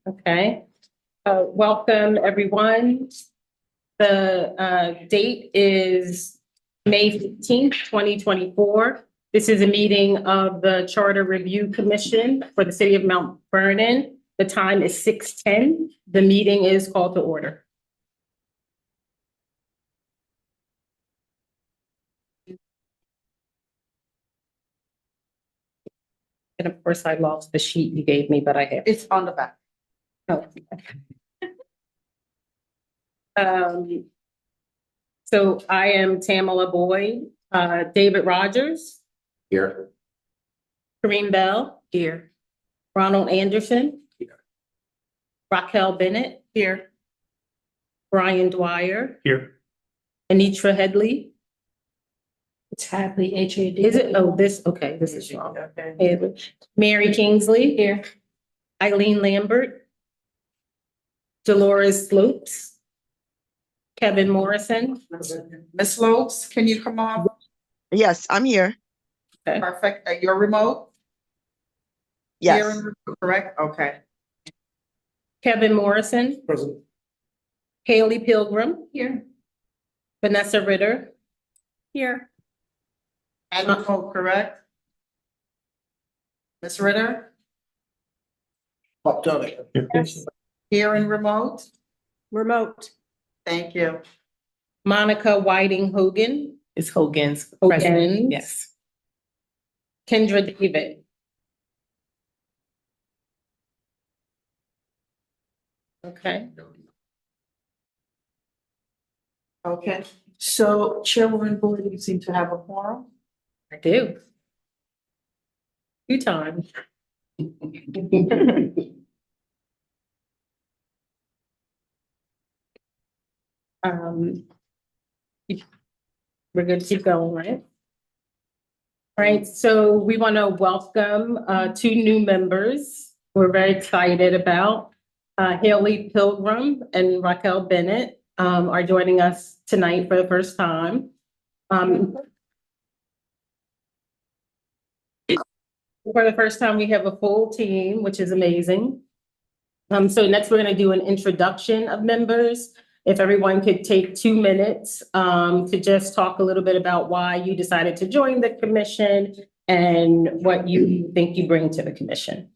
Okay. Welcome, everyone. The date is May 15th, 2024. This is a meeting of the Charter Review Commission for the City of Mount Vernon. The time is 6:10. The meeting is called to order. And of course, I lost the sheet you gave me, but I have. It's on the back. Oh. So I am Tamala Boyd, David Rogers, Here. Kareem Bell, here. Ronald Anderson, Here. Raquel Bennett, here. Brian Dwyer, Here. Anitra Headley. It's Hadley, H-A-D. Is it? Oh, this, okay, this is wrong. Headley. Mary Kingsley, here. Eileen Lambert. Dolores Slopes. Kevin Morrison. Ms. Lopes, can you come on? Yes, I'm here. Okay. Perfect. Your remote? Yes. Here and remote, correct? Okay. Kevin Morrison. Present. Haley Pilgrim. Here. Vanessa Ritter. Here. And remote, correct? Ms. Ritter, here and remote? Remote. Thank you. Monica Whiting Hogan. It's Hogan's. Hogan's. Yes. Kendra David. Okay. Okay, so Chairwoman Boyd, you seem to have a quorum? I do. 2 times. We're good to keep going, right? All right, so we want to welcome 2 new members we're very excited about. Haley Pilgrim and Raquel Bennett are joining us tonight for the first time. For the first time, we have a full team, which is amazing. So next, we're going to do an introduction of members. If everyone could take 2 minutes to just talk a little bit about why you decided to join the commission and what you think you bring to the commission.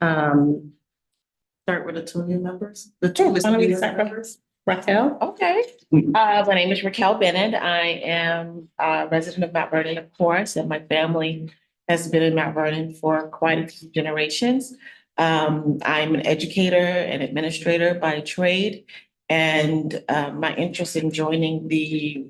Start with the 2 new members? The 2 Why don't we new start members? Raquel? Okay. My name is Raquel Bennett. I am a resident of Mount Vernon, of course, and my family has been in Mount Vernon for quite a few generations. I'm an educator and administrator by trade, and my interest in joining the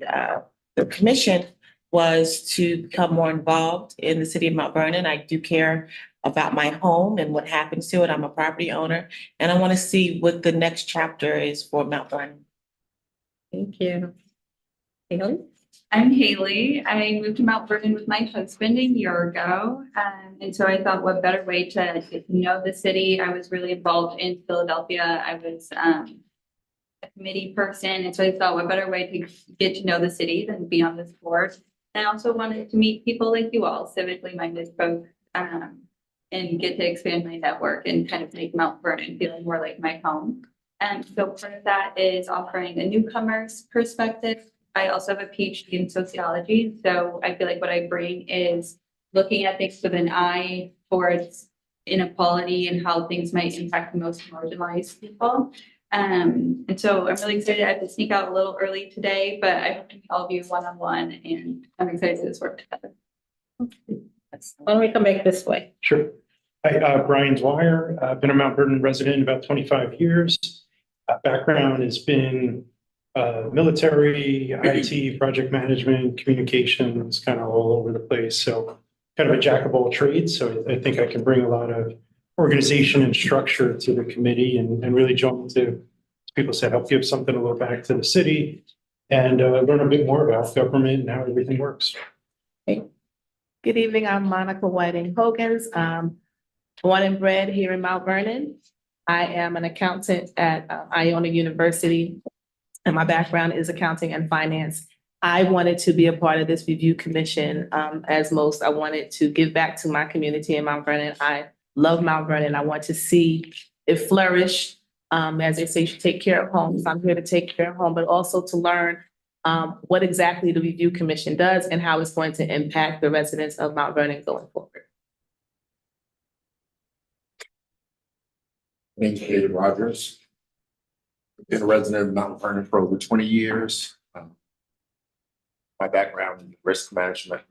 commission was to become more involved in the city of Mount Vernon. I do care about my home and what happens to it. I'm a property owner, and I want to see what the next chapter is for Mount Vernon. Thank you. Haley? I'm Haley. I moved to Mount Vernon with my husband a year ago. And so I thought what better way to get to know the city. I was really involved in Philadelphia. I was a committee person. And so I thought what better way to get to know the city than be on this board. And I also wanted to meet people like you all, civically minded folks, and get to expand my network and kind of make Mount Vernon feel more like my home. And so part of that is offering a newcomer's perspective. I also have a PhD in sociology, so I feel like what I bring is looking at things with an eye towards inequality and how things might impact the most marginalized people. And so I'm really excited. I have to sneak out a little early today, but I hope to meet all of you one-on-one, and I'm excited to do this work together. Why don't we come back this way? Sure. Hi, Brian Dwyer. I've been a Mount Vernon resident about 25 years. Background has been military, IT, project management, communications, kind of all over the place. So kind of a jack of all trades. So I think I can bring a lot of organization and structure to the committee and really jump to, as people said, help give something a little back to the city and learn a bit more about government and how everything works. Good evening. I'm Monica Whiting Hogans. Born and bred here in Mount Vernon. I am an accountant at Iona University, and my background is accounting and finance. I wanted to be a part of this review commission, as most. I wanted to give back to my community in Mount Vernon. I love Mount Vernon. I want to see it flourish. As they say, you should take care of home. So I'm here to take care of home, but also to learn what exactly the review commission does and how it's going to impact the residents of Mount Vernon going forward. My name's David Rogers. I've been a resident of Mount Vernon for over 20 years. My background in risk management,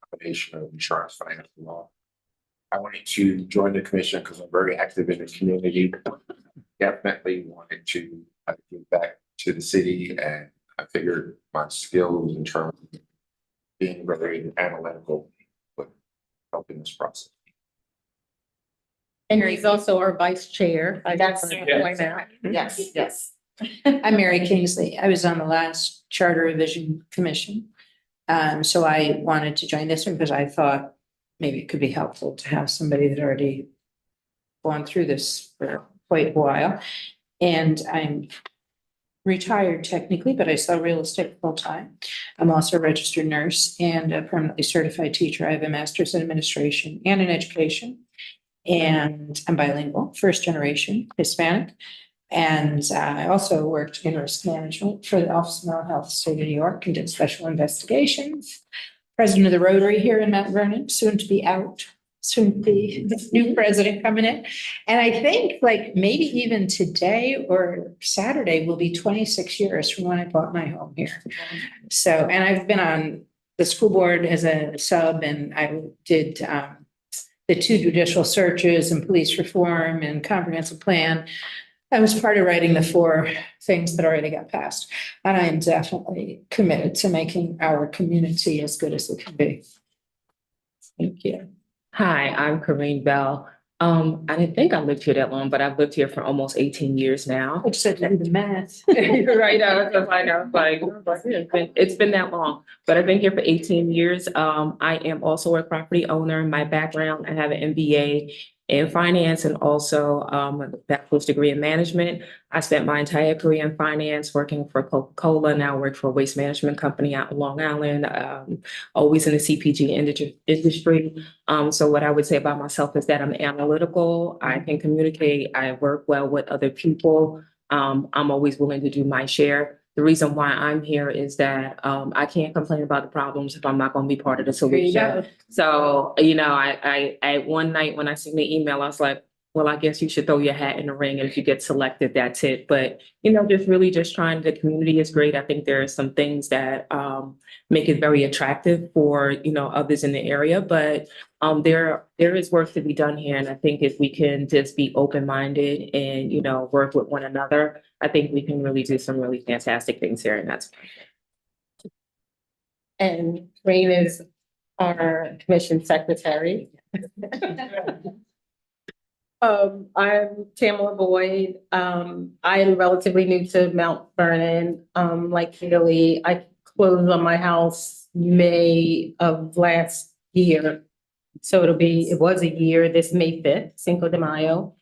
combination of insurance, finance, and law. I wanted to join the commission because I'm very active in the community. Definitely wanted to give back to the city, and I figured my skills in terms of being very analytical would help in this process. And he's also our vice chair. I That's- just wanna point out. Yes, yes. I'm Mary Kingsley. I was on the last Charter Revision Commission. So I wanted to join this one because I thought maybe it could be helpful to have somebody that already gone through this for quite a while. And I'm retired technically, but I sell real estate full time. I'm also a registered nurse and a permanently certified teacher. I have a master's in administration and in education. And I'm bilingual, first generation Hispanic. And I also worked in risk management for the Office of Mental Health, State of New York, and did special investigations. President of the Rotary here in Mount Vernon, soon to be out, soon to be the new president coming in. And I think like maybe even today or Saturday will be 26 years from when I bought my home here. So, and I've been on the school board as a sub, and I did the 2 judicial searches and police reform and comprehensive plan. I was part of writing the 4 things that already got passed. And I am definitely committed to making our community as good as it can be. Thank you. Hi, I'm Corinne Bell. I didn't think I lived here that long, but I've lived here for almost 18 years now. I just said do the math. Right, I was like, it's been that long, but I've been here for 18 years. I am also a property owner. My background, I have an MBA in finance and also a bachelor's degree in management. I spent my entire career in finance working for Coca-Cola. Now I work for a waste management company out in Long Island, always in the CPG industry. So what I would say about myself is that I'm analytical. I can communicate. I work well with other people. I'm always willing to do my share. The reason why I'm here is that I can't complain about the problems if I'm not going to be part of the solution. So, I one night when I seen the email, I was like, well, I guess you should throw your hat in the ring. And if you get selected, that's it. But, just trying, the community is great. I think there are some things that make it very attractive for, others in the area. But there is work to be done here. And I think if we can just be open-minded and, work with one another, I think we can really do some really fantastic things here. And that's. And Rain is our commission secretary. I'm Tamara Boyd. I am relatively new to Mount Vernon. Like Haley, I closed on my house May of last year. So it was a year, this May 5th, Cinco de Mayo.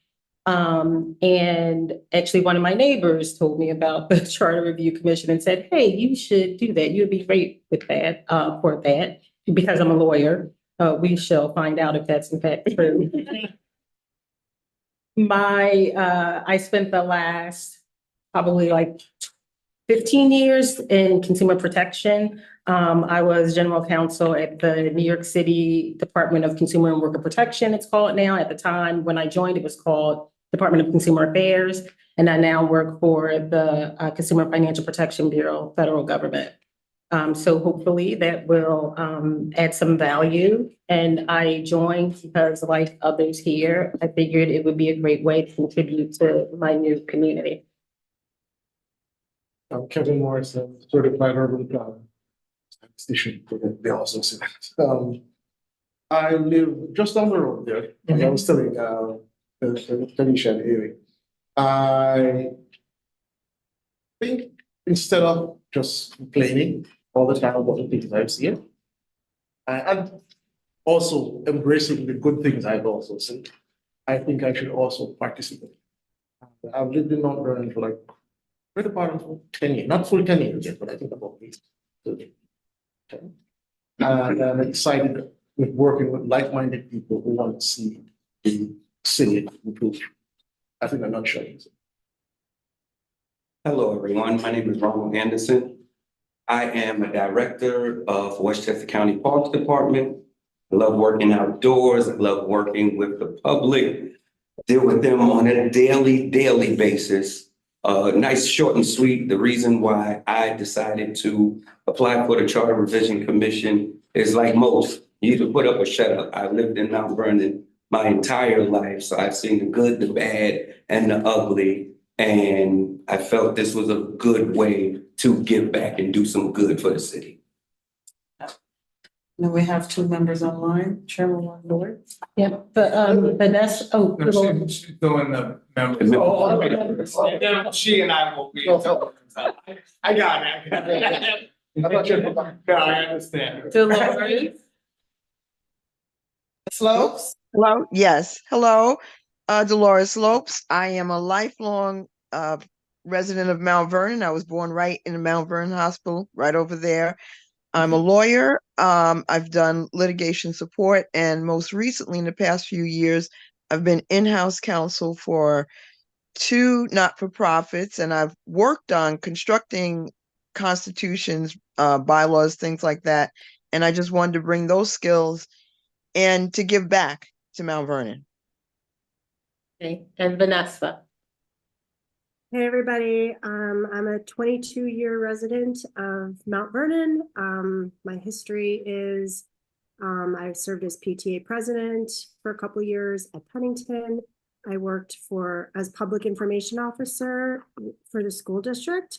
And actually one of my neighbors told me about the Charter Review Commission and said, hey, you should do that. You'd be great with that, for that, because I'm a lawyer. We shall find out if that's in fact true. I spent the last probably like 15 years in consumer protection. I was general counsel at the New York City Department of Consumer and Worker Protection, it's called now. At the time when I joined, it was called Department of Consumer Affairs. And I now work for the Consumer Financial Protection Bureau, federal government. So hopefully that will add some value. And I joined because, like others here, I figured it would be a great way to contribute to my new community. I'm Kevin Morris, a certified urban planner. Station, they also say that. I live just down the road there, and I was telling Tanisha and Haley. I think instead of just complaining all the time about the things I've seen, and also embracing the good things I've also seen, I think I should also participate. I've lived in Mount Vernon for like right about 10 years, not full 10 years yet, but I think about 8. And I'm excited with working with like-minded people who want to see the city improve. I think I'm not sure. Hello, everyone. My name is Ronald Anderson. I am a director of Westchester County Parks Department. I love working outdoors. I love working with the public. Deal with them on a daily basis. Nice, short and sweet. The reason why I decided to apply for the Charter Revision Commission is like most. You either put up or shut up. I've lived in Mount Vernon my entire life, so I've seen the good, the bad, and the ugly. And I felt this was a good way to give back and do some good for the city. Now we have two members online, Chairwoman Boyd. Yep, but Vanessa, oh. No, she's doing the members. Oh, She and I will be. I got it. No, I understand. Dolores. Slopes? Hello, yes, hello, Dolores Slopes. I am a lifelong resident of Mount Vernon. I was born right in the Mount Vernon Hospital, right over there. I'm a lawyer. I've done litigation support, and most recently, in the past few years, I've been in-house counsel for 2 not-for-profits, and I've worked on constructing constitutions, bylaws, things like that. And I just wanted to bring those skills and to give back to Mount Vernon. Okay, and Vanessa. Hey, everybody. I'm a 22-year resident of Mount Vernon. My history is I've served as PTA president for a couple years at Pennington. I worked as public information officer for the school district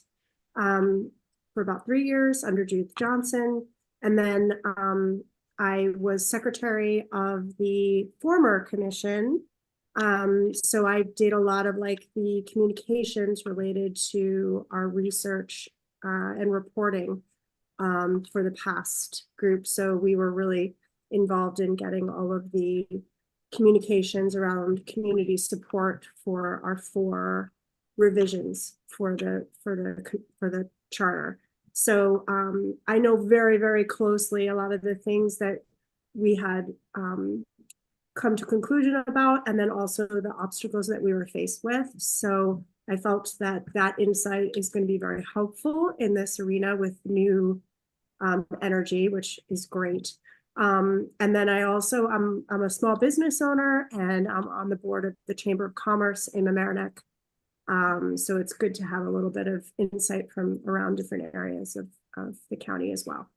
for about 3 years under Judith Johnson. And then I was secretary of the former commission. So I did a lot of like the communications related to our research and reporting for the past group. So we were really involved in getting all of the communications around community support for our 4 revisions for the charter. So I know very, very closely a lot of the things that we had come to conclusion about, and then also the obstacles that we were faced with. So I felt that that insight is going to be very helpful in this arena with new energy, which is great. And then I also, I'm a small business owner, and I'm on the board of the Chamber of Commerce in Mamaroneck. So it's good to have a little bit of insight from around different areas of the county as well.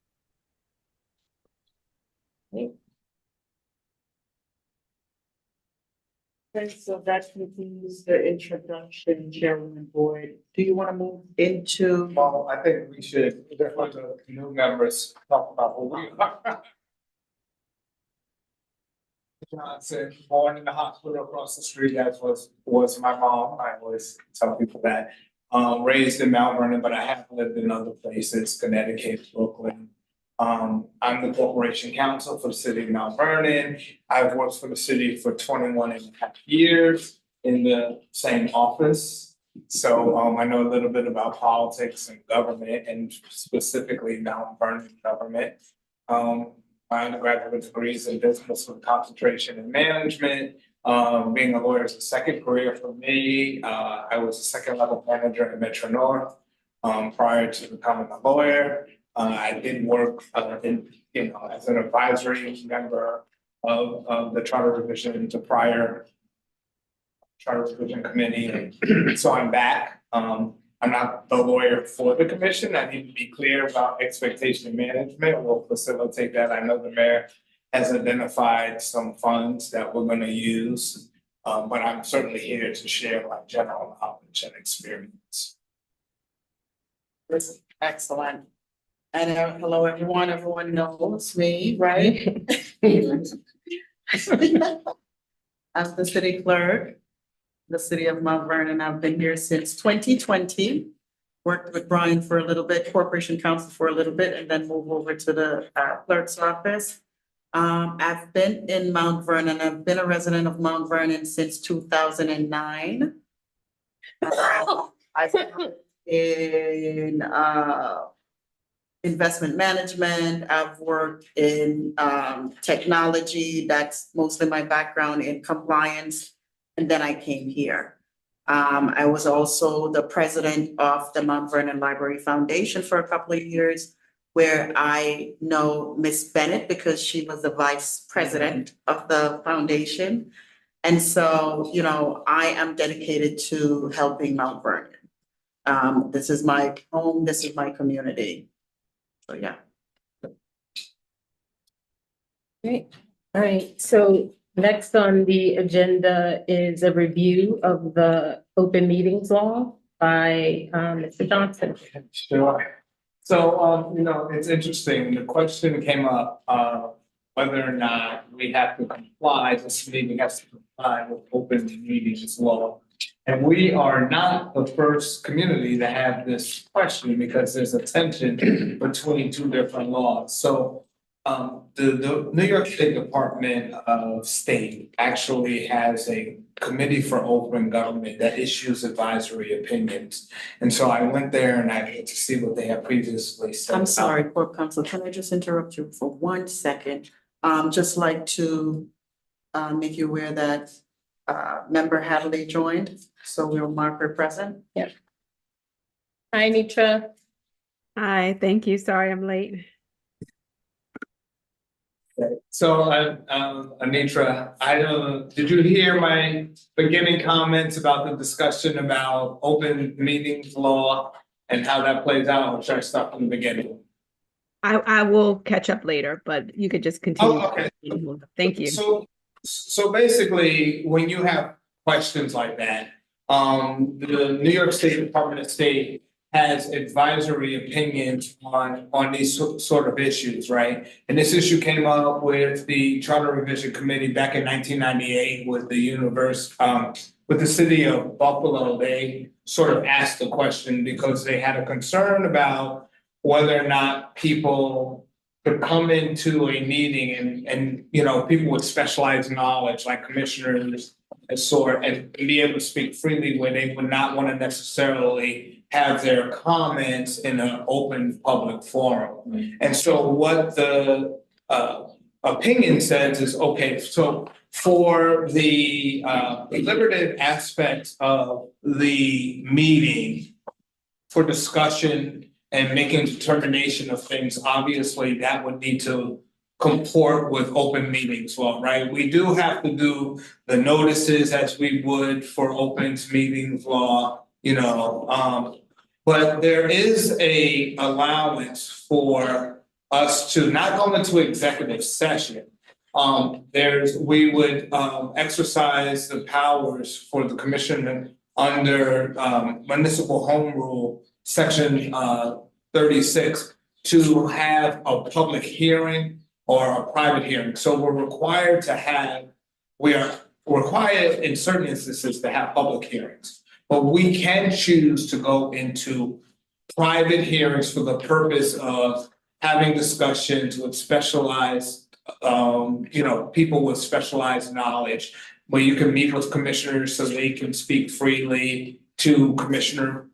Okay, so that concludes the introduction, Chairwoman Boyd. Do you want to move into? Well, I think we should, for the new members, talk about who we are. Johnson, born in the hospital across the street, as was my mom. I always tell people that. Raised in Mount Vernon, but I have lived in other places, Connecticut, Brooklyn. I'm the corporation counsel for the city of Mount Vernon. I've worked for the city for 21 and a half years in the same office. So I know a little bit about politics and government, and specifically Mount Vernon government. My undergraduate degrees in business with concentration in management. Being a lawyer is a second career for me. I was a second level manager at Metro North prior to becoming a lawyer. I did work as an advisory member of the Charter Revision to prior Charter Revision Committee. So I'm back. I'm not the lawyer for the commission. I need to be clear about expectation management. We'll facilitate that. I know the mayor has identified some funds that we're going to use, but I'm certainly here to share my general knowledge and experience. Excellent. And hello, everyone. Everyone knows me, right? I'm the city clerk, the city of Mount Vernon. I've been here since 2020. Worked with Brian for a little bit, corporation counsel for a little bit, and then moved over to the clerk's office. I've been in Mount Vernon. I've been a resident of Mount Vernon since 2009. I've been in investment management. I've worked in technology. That's mostly my background in compliance. And then I came here. I was also the president of the Mount Vernon Library Foundation for a couple of years, where I know Miss Bennett because she was the vice president of the foundation. And so, you know, I am dedicated to helping Mount Vernon. This is my home, this is my community. So, yeah. Great. All right, so next on the agenda is a review of the open meetings law by Mr. Johnson. Sure. So, you know, it's interesting, the question came up, whether or not we have to comply, this meeting has to comply with open meetings law. And we are not the first community to have this question because there's a tension between two different laws. So the New York State Department of State actually has a committee for open government that issues advisory opinions. And so I went there and I get to see what they have previously said. I'm sorry, Corp Counsel, can I just interrupt you for 1 second? Just like to make you aware that member Hadley joined, so we'll mark her present. Hi, Anitra. Hi, thank you. Sorry, I'm late. So, Anitra, did you hear my beginning comments about the discussion about open meetings law and how that plays out, or should I start from the beginning? I will catch up later, but you could just continue. Oh, okay. Thank you. So basically, when you have questions like that, the New York State Department of State has advisory opinions on these sort of issues, right? And this issue came up with the Charter Revision Committee back in 1998 with the city of Buffalo. They sort of asked the question because they had a concern about whether or not people could come into a meeting and you know, people with specialized knowledge like commissioners and be able to speak freely where they would not want to necessarily have their comments in an open public forum. And so what the opinion says is, okay, so for the deliberative aspect of the meeting for discussion and making determination of things, obviously that would need to comport with open meetings law, right? We do have to do the notices as we would for open meetings law, you know, but there is a allowance for us to not go into executive session. We would exercise the powers for the commission under municipal home rule section 36 to have a public hearing or a private hearing. So we are required in certain instances to have public hearings. But we can choose to go into private hearings for the purpose of having discussions with specialized, you know, people with specialized knowledge, where you can meet with commissioners so they can speak freely to commission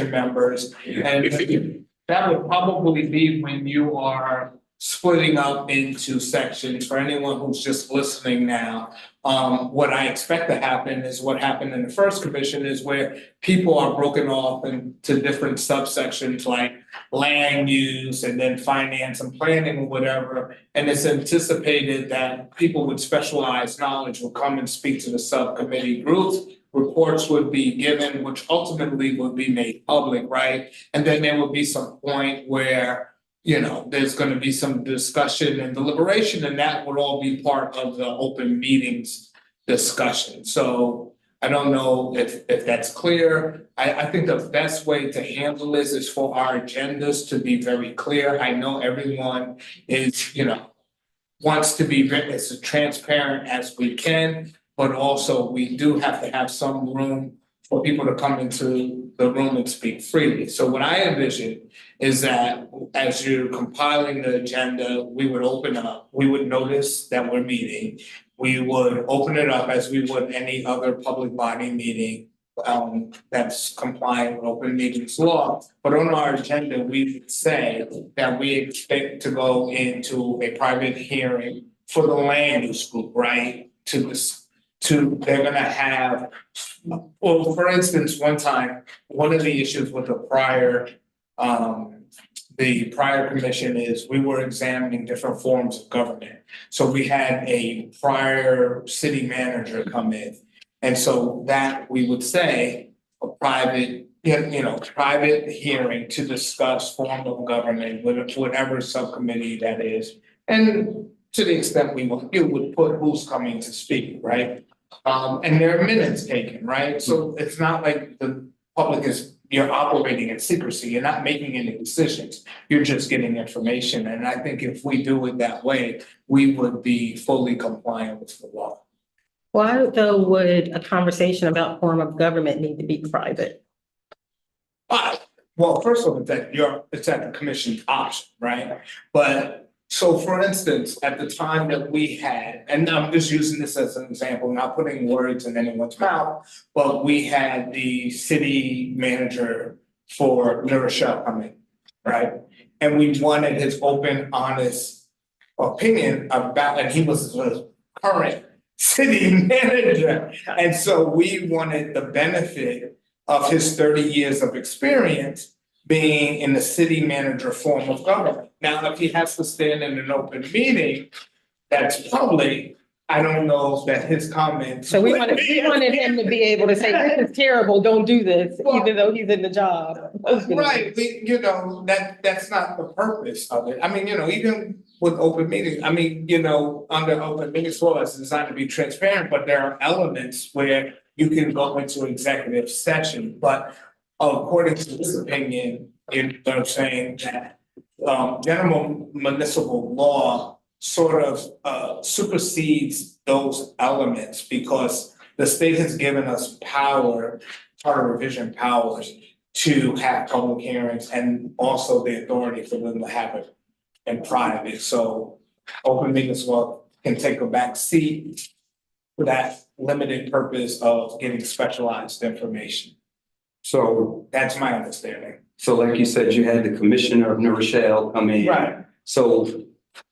members. And that would probably be when you are splitting up into sections. For anyone who's just listening now, what I expect to happen is what happened in the first commission is where people are broken off into different subsections like land use and then finance and planning or whatever. And it's anticipated that people with specialized knowledge will come and speak to the subcommittee groups. Reports would be given, which ultimately would be made public, right? And then there would be some point where, you know, there's going to be some discussion and deliberation, and that would all be part of the open meetings discussion. So I don't know if that's clear. I think the best way to handle this is for our agendas to be very clear. I know everyone is, you know, wants to be as transparent as we can, but also we do have to have some room for people to come into the room and speak freely. So what I envision is that as you're compiling the agenda, we would open up, we would notice that we're meeting. We would open it up as we would any other public body meeting. that's compliant with open meetings law. But on our agenda, we would say that we expect to go into a private hearing for the land use group, right? They're gonna have, well, for instance, one time, one of the issues with the prior commission is we were examining different forms of government. So we had a prior city manager come in. And so that we would say a private, private hearing to discuss form of government, whatever subcommittee that is. And to the extent we want, you would put who's coming to speak, right? And there are minutes taken, right? So it's not like the public you're operating in secrecy, you're not making any decisions, you're just getting information. And I think if we do it that way, we would be fully compliant with the law. Why though would a conversation about form of government need to be private? Well, first of all, it's at the commission's option, right? But so for instance, at the time that we had, and I'm just using this as an example, not putting words in anyone's mouth, but we had the city manager for New Rochelle come in, right? And we wanted his open, honest opinion about, and he was the current city manager. And so we wanted the benefit of his 30 years of experience being in the city manager form of government. Now, if he has to stand in an open meeting, that's public, I don't know that his comments. So we wanted him to be able to say, this is terrible, don't do this, even though he's in the job. Right, that's not the purpose of it. I mean, even with open meetings, I mean, under open meetings law, it's designed to be transparent, but there are elements where you can go into executive session, but according to this opinion, they're saying that general municipal law sort of supersedes those elements because the state has given us power, charter revision powers to have public hearings and also the authority for them to have it in private. So open meetings law can take a back seat for that limited purpose of getting specialized information. So, That's my understanding. so like you said, you had the commissioner of New Rochelle come in. Right. So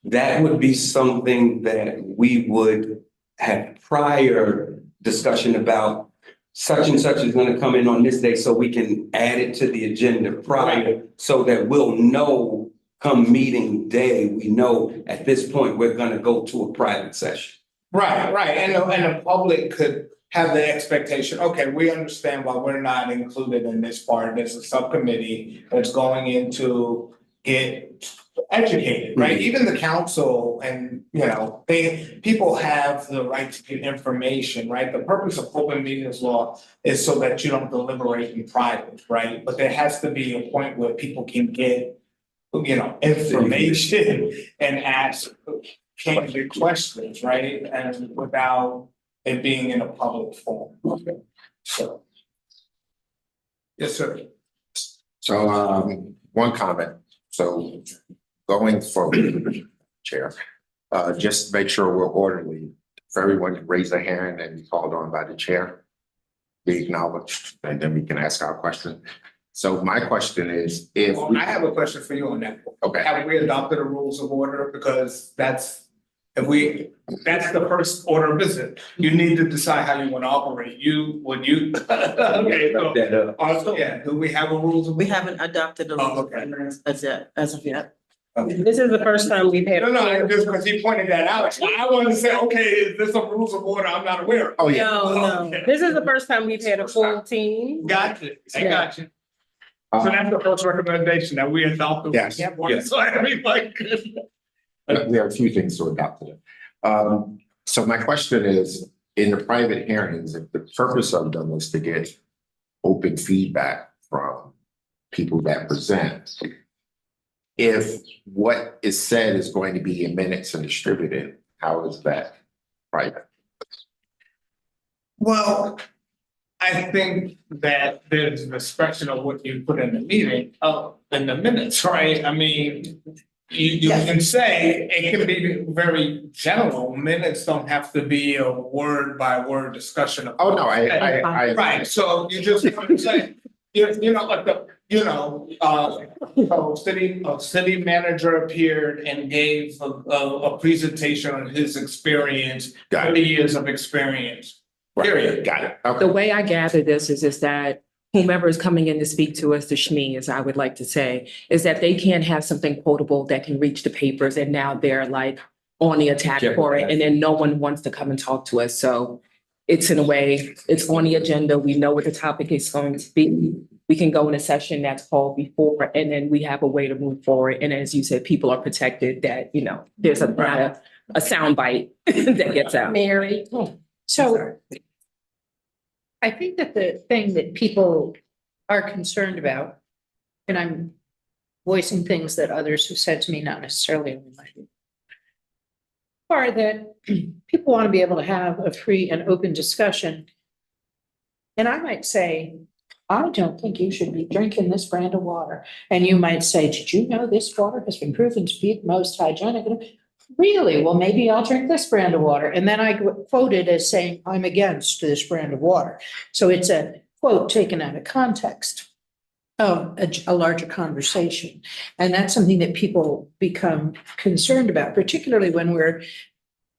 that would be something that we would have prior discussion about. Such and such is gonna come in on this day, so we can add it to the agenda prior, so that we'll know come meeting day, we know at this point, we're gonna go to a private session. Right, and the public could have the expectation, okay, we understand why we're not included in this part, there's a subcommittee that's going in to get educated, right? Even the council and, people have the right to get information, right? The purpose of open meetings law is so that you don't deliberate in private, right? But there has to be a point where people can get, information and ask candidate questions, right? And without it being in a public forum. Okay. So. Yes, sir. So, one comment. So going forward, Chair, just make sure we're orderly. If everyone can raise their hand and be called on by the chair, be acknowledged, and then we can ask our question. So my question is, if Well, I have a question for you on that. Okay. Have we adopted the rules of order? Because that's the first order of business. You need to decide how you want to operate. Okay, so, also, yeah, do we have a rules of? We haven't adopted the rules of okay. order as of yet. This is the first time we've had. No, just because he pointed that out. I wanted to say, okay, is this a rules of order I'm not aware of? Oh, yeah. No, this is the first time we've had a full team. Gotcha, I got you. So that's the first recommendation that we adopt. the Yes, rules of order. yes. So everybody could. We have a few things to adopt today. So my question is, in the private hearings, if the purpose of them is to get open feedback from people that present, if what is said is going to be in minutes and distributed, how is that private? Well, I think that there's an expression of what you put in the meeting, in the minutes, right? I mean, you can say, it can be very general, minutes don't have to be a word by word discussion of. Oh, no, I. Right, so you just say, you know, like a city manager appeared and gave a presentation on his experience, Got it. 30 years of experience. Period. Got it. Okay. The way I gather this is that whomever is coming in to speak to us, the SME, as I would like to say, is that they can't have something quotable that can reach the papers, and now they're like on the attack for it, and then no one wants to come and talk to us. So it's in a way, it's on the agenda. We know what the topic is going to be. We can go in a session that's called before, and then we have a way to move forward. And as you said, people are protected that, you know, there's not a soundbite that gets out. Mary. So I think that the thing that people are concerned about, and I'm voicing things that others have said to me, not necessarily in my view, are that people want to be able to have a free and open discussion. And I might say, I don't think you should be drinking this brand of water. And you might say, did you know this water has been proven to be the most hygienic? Really? Well, maybe I'll drink this brand of water. And then I quoted as saying, I'm against this brand of water. So it's a quote taken out of context of a larger conversation. And that's something that people become concerned about, particularly when we're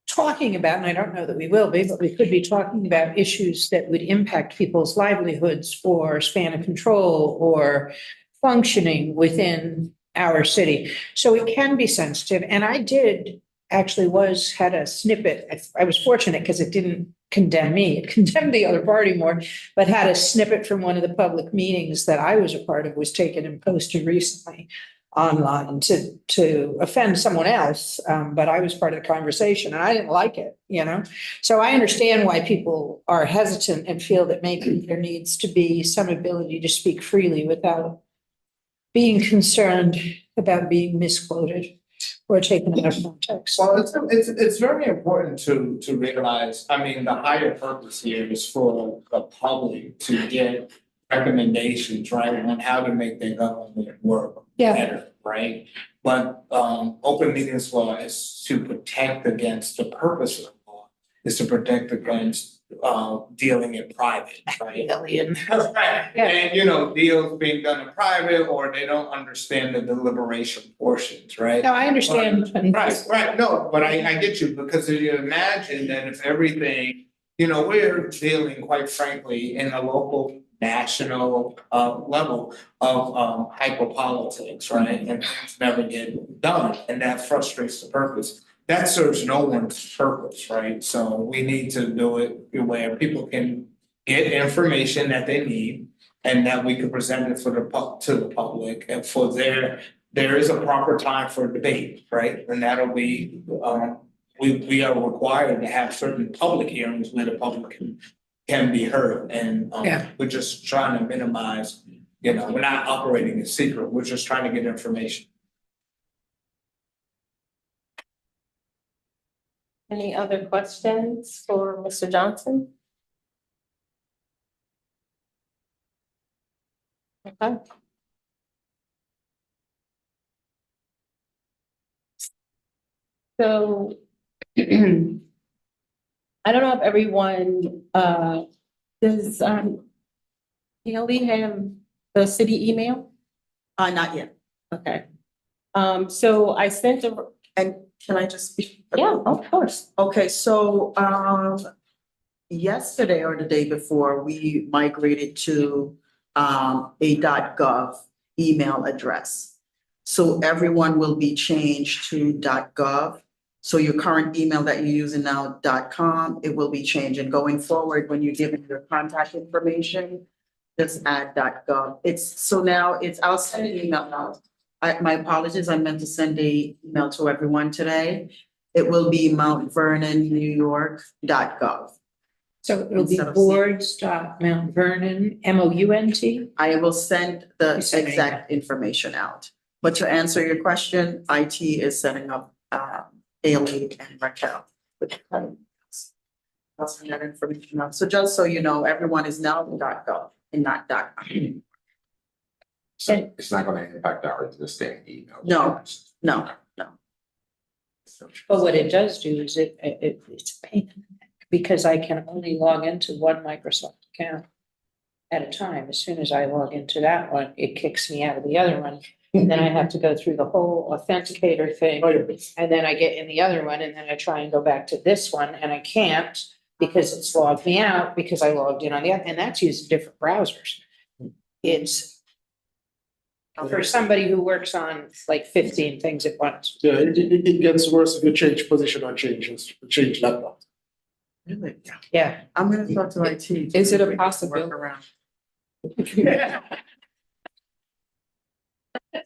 talking about, and I don't know that we will be, but we could be talking about issues that would impact people's livelihoods or span of control or functioning within our city. So it can be sensitive. And I did actually had a snippet. I was fortunate because it didn't condemn me. It condemned the other party more, but had a snippet from one of the public meetings that I was a part of, was taken and posted recently online to offend someone else. But I was part of the conversation and I didn't like it, you know? So I understand why people are hesitant and feel that maybe there needs to be some ability to speak freely without being concerned about being misquoted or taken out of context. Well, it's very important to realize, I mean, the higher purpose here is for the public to get recommendations, right, on how to make their government work better, right? But open meetings law is to protect against, the purpose of the law is to protect against dealing in private, right? Right. And you know, deals being done in private, or they don't understand the deliberation portions, right? No, I understand. Right, no, but I get you, because if you imagine that if everything, you know, we're dealing, quite frankly, in a local, national level of hyper politics, right? And things never get done, and that frustrates the purpose. That serves no one's purpose, right? So we need to do it where people can get information that they need, and that we can present it to the public, and for there is a proper time for debate, right? And that'll be, we are required to have certain public hearings where the public can be heard, and we're just trying to minimize, you know, we're not operating in secret, we're just trying to get information. Any other questions for Mr. Johnson? Okay. So I don't know if everyone, does Haley have the city email? Not yet. Okay. So I sent And can I just speak? Yeah, of course. Okay, so yesterday or the day before, we migrated to a .gov email address. So everyone will be changed to .gov. So your current email that you're using now, .com, it will be changed. And going forward, when you give in your contact information, just add .gov. I'll send an email out. My apologies, I meant to send an email to everyone today. It will be mountvernon.newyork.gov. So it will be boards.mountvernon, MOUNT. I will send the exact information out. But to answer your question, IT is setting up Haley and Raquel. I'll send that information out. So just so you know, everyone is now .gov and not .com. So it's not gonna impact our existing email. No, no. But what it does do is it's a pain in the neck, because I can only log into one Microsoft account at a time. As soon as I log into that one, it kicks me out of the other one. And then I have to go through the whole authenticator thing. And then I get in the other one, and then I try and go back to this one, and I can't because it's logged me out because I logged in on the other, and that's using different browsers. It's for somebody who works on like 15 things at once. Yeah, it gets worse if you change position or change laptop. Really? Yeah. I'm gonna talk to IT. Is it a Work possibility? around.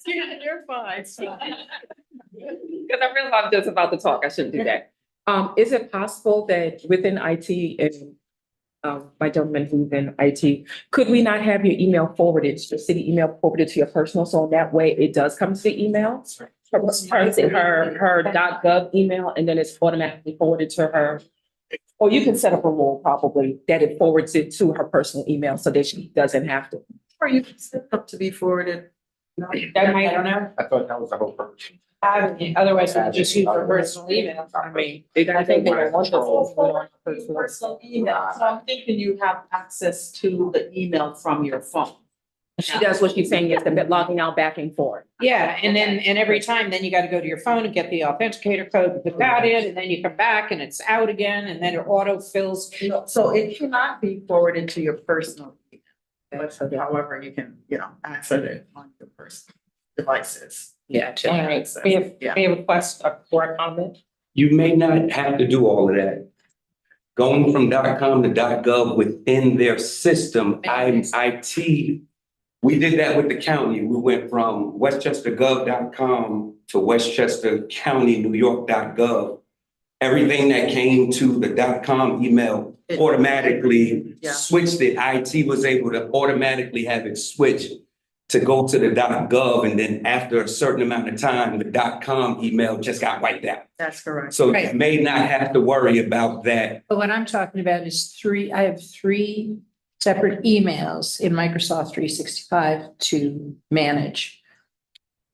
You're fine. Because I realize I'm just about to talk, I shouldn't do that. Is it possible that within IT and my gentleman who's in IT, could we not have your email forwarded, your city email forwarded to your personal, so that way it does come to the email? Her .gov email, and then it's automatically forwarded to her. Or you can set up a rule probably that it forwards it to her personal email so that she doesn't have to. Or you can set up to be forwarded. That might, I don't know. I thought that was the whole purpose. Otherwise, I just use her personal email. I mean, I think they don't want this. Personal email, so I'm thinking you have access to the email from your phone. She does what she's saying is the logging out back and forth. Yeah, and every time, then you gotta go to your phone and get the authenticator code, and put that in, and then you come back and it's out again, and then it auto fills. So it cannot be forwarded to your personal email. But however, you can, access it on your personal devices. Yeah. All right, we have a request for a comment. You may not have to do all of that. Going from .com to .gov within their system, IT, we did that with the county. We went from westchestergov.com to westchestercounty.newyork.gov. Everything that came to the .com email automatically switched it. IT was able to automatically have it switched to go to the .gov, and then after a certain amount of time, the .com email just got wiped out. That's correct. So you may not have to worry about that. But what I'm talking about is I have three separate emails in Microsoft 365 to manage.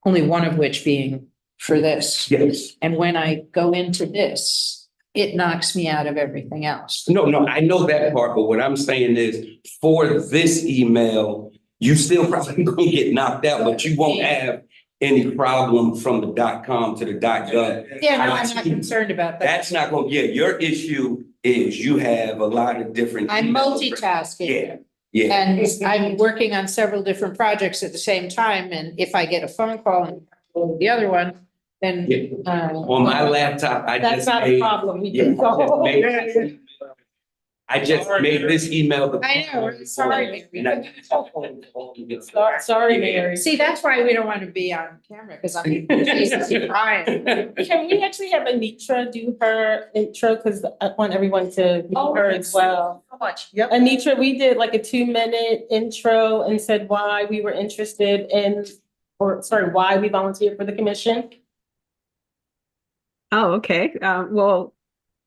Only one of which being for this. Yes. And when I go into this, it knocks me out of everything else. No, I know that part, but what I'm saying is for this email, you still probably gonna get knocked out, but you won't have any problem from the .com to the .gov. Yeah, no, I'm not concerned about that. That's not gonna, your issue is you have a lot of different. I'm multitasking. Yeah. And I'm working on several different projects at the same time, and if I get a phone call and the other one, then. On my laptop, That's not a problem. We can go. I just made this email. I know, sorry. Sorry, Mary. See, that's why we don't want to be on camera, because I'm Jesus crying. Can we actually have Anitra do her intro? Because I want everyone to meet her as well. So much. Yep. Anitra, we did like a 2-minute intro and said why we were interested in, why we volunteered for the commission. Oh, okay. Well,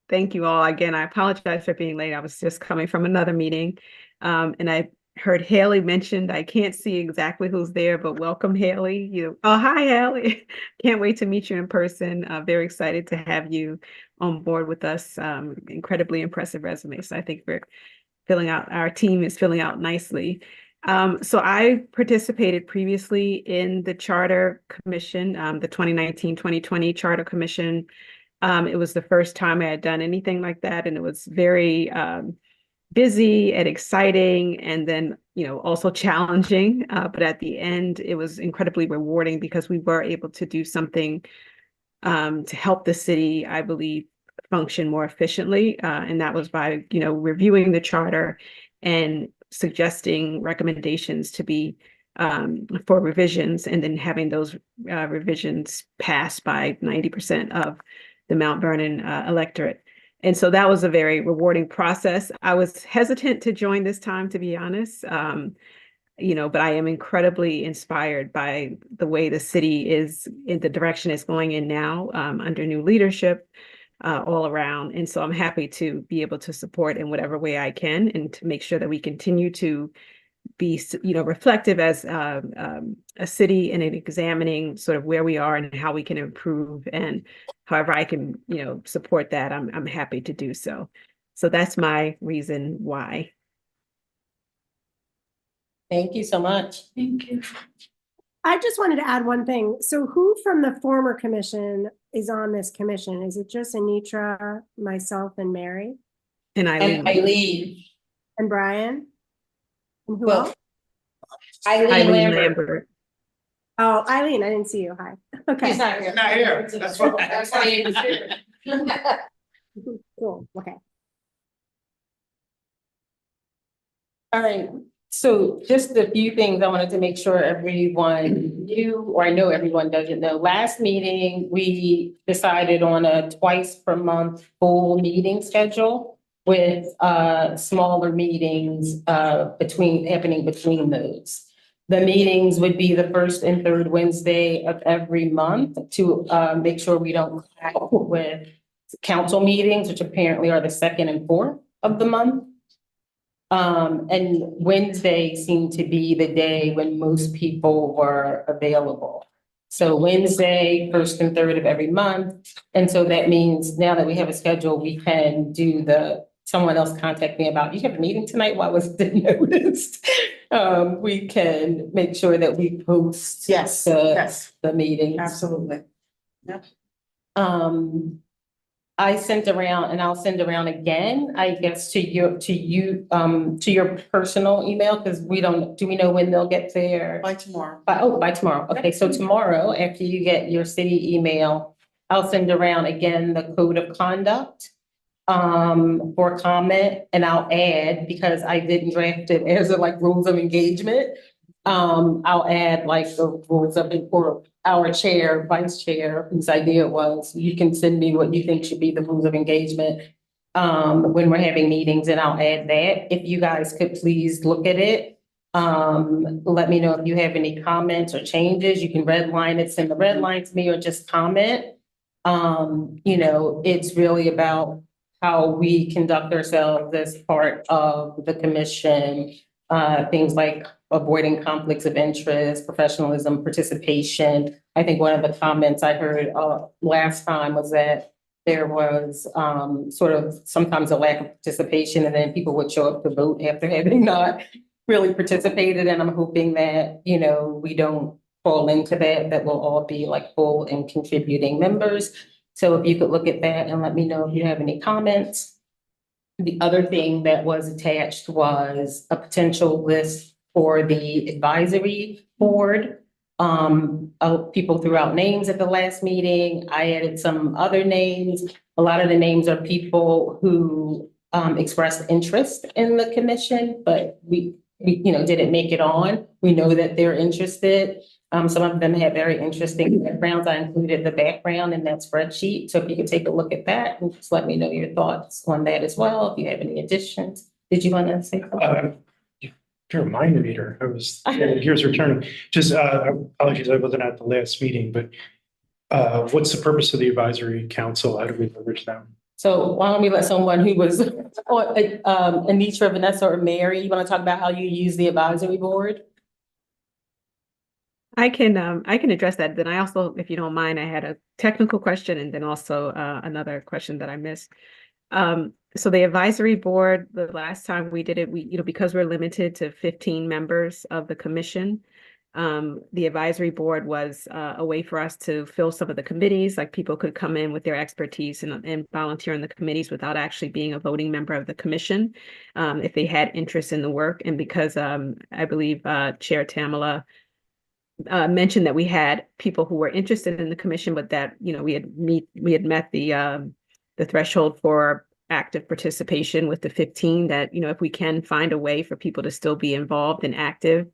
thank you all. Again, I apologize for being late. I was just coming from another meeting. And I heard Haley mentioned, I can't see exactly who's there, but welcome, Haley. Oh, hi, Haley. Can't wait to meet you in person. Very excited to have you on board with us. Incredibly impressive resume. So I think our team is filling out nicely. So I participated previously in the Charter Commission, the 2019-2020 Charter Commission. It was the first time I had done anything like that, and it was very busy and exciting, and then, also challenging. But at the end, it was incredibly rewarding because we were able to do something to help the city, I believe, function more efficiently. And that was by, reviewing the charter and suggesting recommendations to be for revisions, and then having those revisions passed by 90% of the Mount Vernon electorate. And so that was a very rewarding process. I was hesitant to join this time, to be honest, but I am incredibly inspired by the way the city is in the direction it's going in now, under new leadership all around. And so I'm happy to be able to support in whatever way I can, and to make sure that we continue to be, reflective as a city and in examining sort of where we are and how we can improve. And however I can, support that, I'm happy to do so. So that's my reason why. Thank you so much. Thank you. I just wanted to add one thing. So who from the former commission is on this commission? Is it just Anitra, myself, and Mary, And Eileen. Eileen. and Brian? And who Well, else? Eileen Lambert. Lambert. Oh, Eileen, I didn't see you. Hi. Okay. She's not here. Not here. That's why. That's why he was here. Cool. Okay. All right, so just a few things I wanted to make sure everyone knew, or I know everyone doesn't know. Last meeting, we decided on a twice per month full meeting schedule with smaller meetings happening between those. The meetings would be the first and third Wednesday of every month to make sure we don't clash with council meetings, which apparently are the second and fourth of the month. And Wednesday seemed to be the day when most people were available. So Wednesday, first and third of every month. And so that means now that we have a schedule, we can do someone else contact me about, you have a meeting tonight? Why wasn't it noticed? We can make sure that we post Yes, the meetings. absolutely. Yep. I sent around, and I'll send around again, I guess, to your personal email, because do we know when they'll get there? By tomorrow. By tomorrow. Okay, so tomorrow, after you get your city email, I'll send around again the code of conduct for comment, and I'll add, because I didn't draft it as rules of engagement. I'll add the rules of, or our chair, vice chair, whose idea was, you can send me what you think should be the rules of engagement when we're having meetings, and I'll add that. If you guys could please look at it. Let me know if you have any comments or changes. You can redline it, send the red line to me, or just comment. It's really about how we conduct ourselves as part of the commission. Things like avoiding conflicts of interest, professionalism, participation. I think one of the comments I heard last time was that there was sort of sometimes a lack of participation, and then people would show up to vote after having not really participated. And I'm hoping that, we don't fall into that we'll all be full and contributing members. So if you could look at that and let me know if you have any comments. The other thing that was attached was a potential list for the advisory board. People threw out names at the last meeting. I added some other names. A lot of the names are people who expressed interest in the commission, but we didn't make it on. We know that they're interested. Some of them have very interesting backgrounds. I included the background in that spreadsheet. So if you could take a look at that and just let me know your thoughts on that as well. If you have any additions. Did you want to say something? You're a mind reader. I was here's returning. Just apologies, I wasn't at the last meeting, but what's the purpose of the advisory council? How do we leverage them? So why don't we let someone who was Anitra, Vanessa, or Mary, you want to talk about how you use the advisory board? I can address that. Then I also, if you don't mind, I had a technical question and then also another question that I missed. So the advisory board, the last time we did it, because we're limited to 15 members of the commission, the advisory board was a way for us to fill some of the committees, like people could come in with their expertise and volunteer in the committees without actually being a voting member of the commission, if they had interest in the work. And because I believe Chair Tamala mentioned that we had people who were interested in the commission, but that, we had met the threshold for active participation with the 15, that, if we can find a way for people to still be involved and active,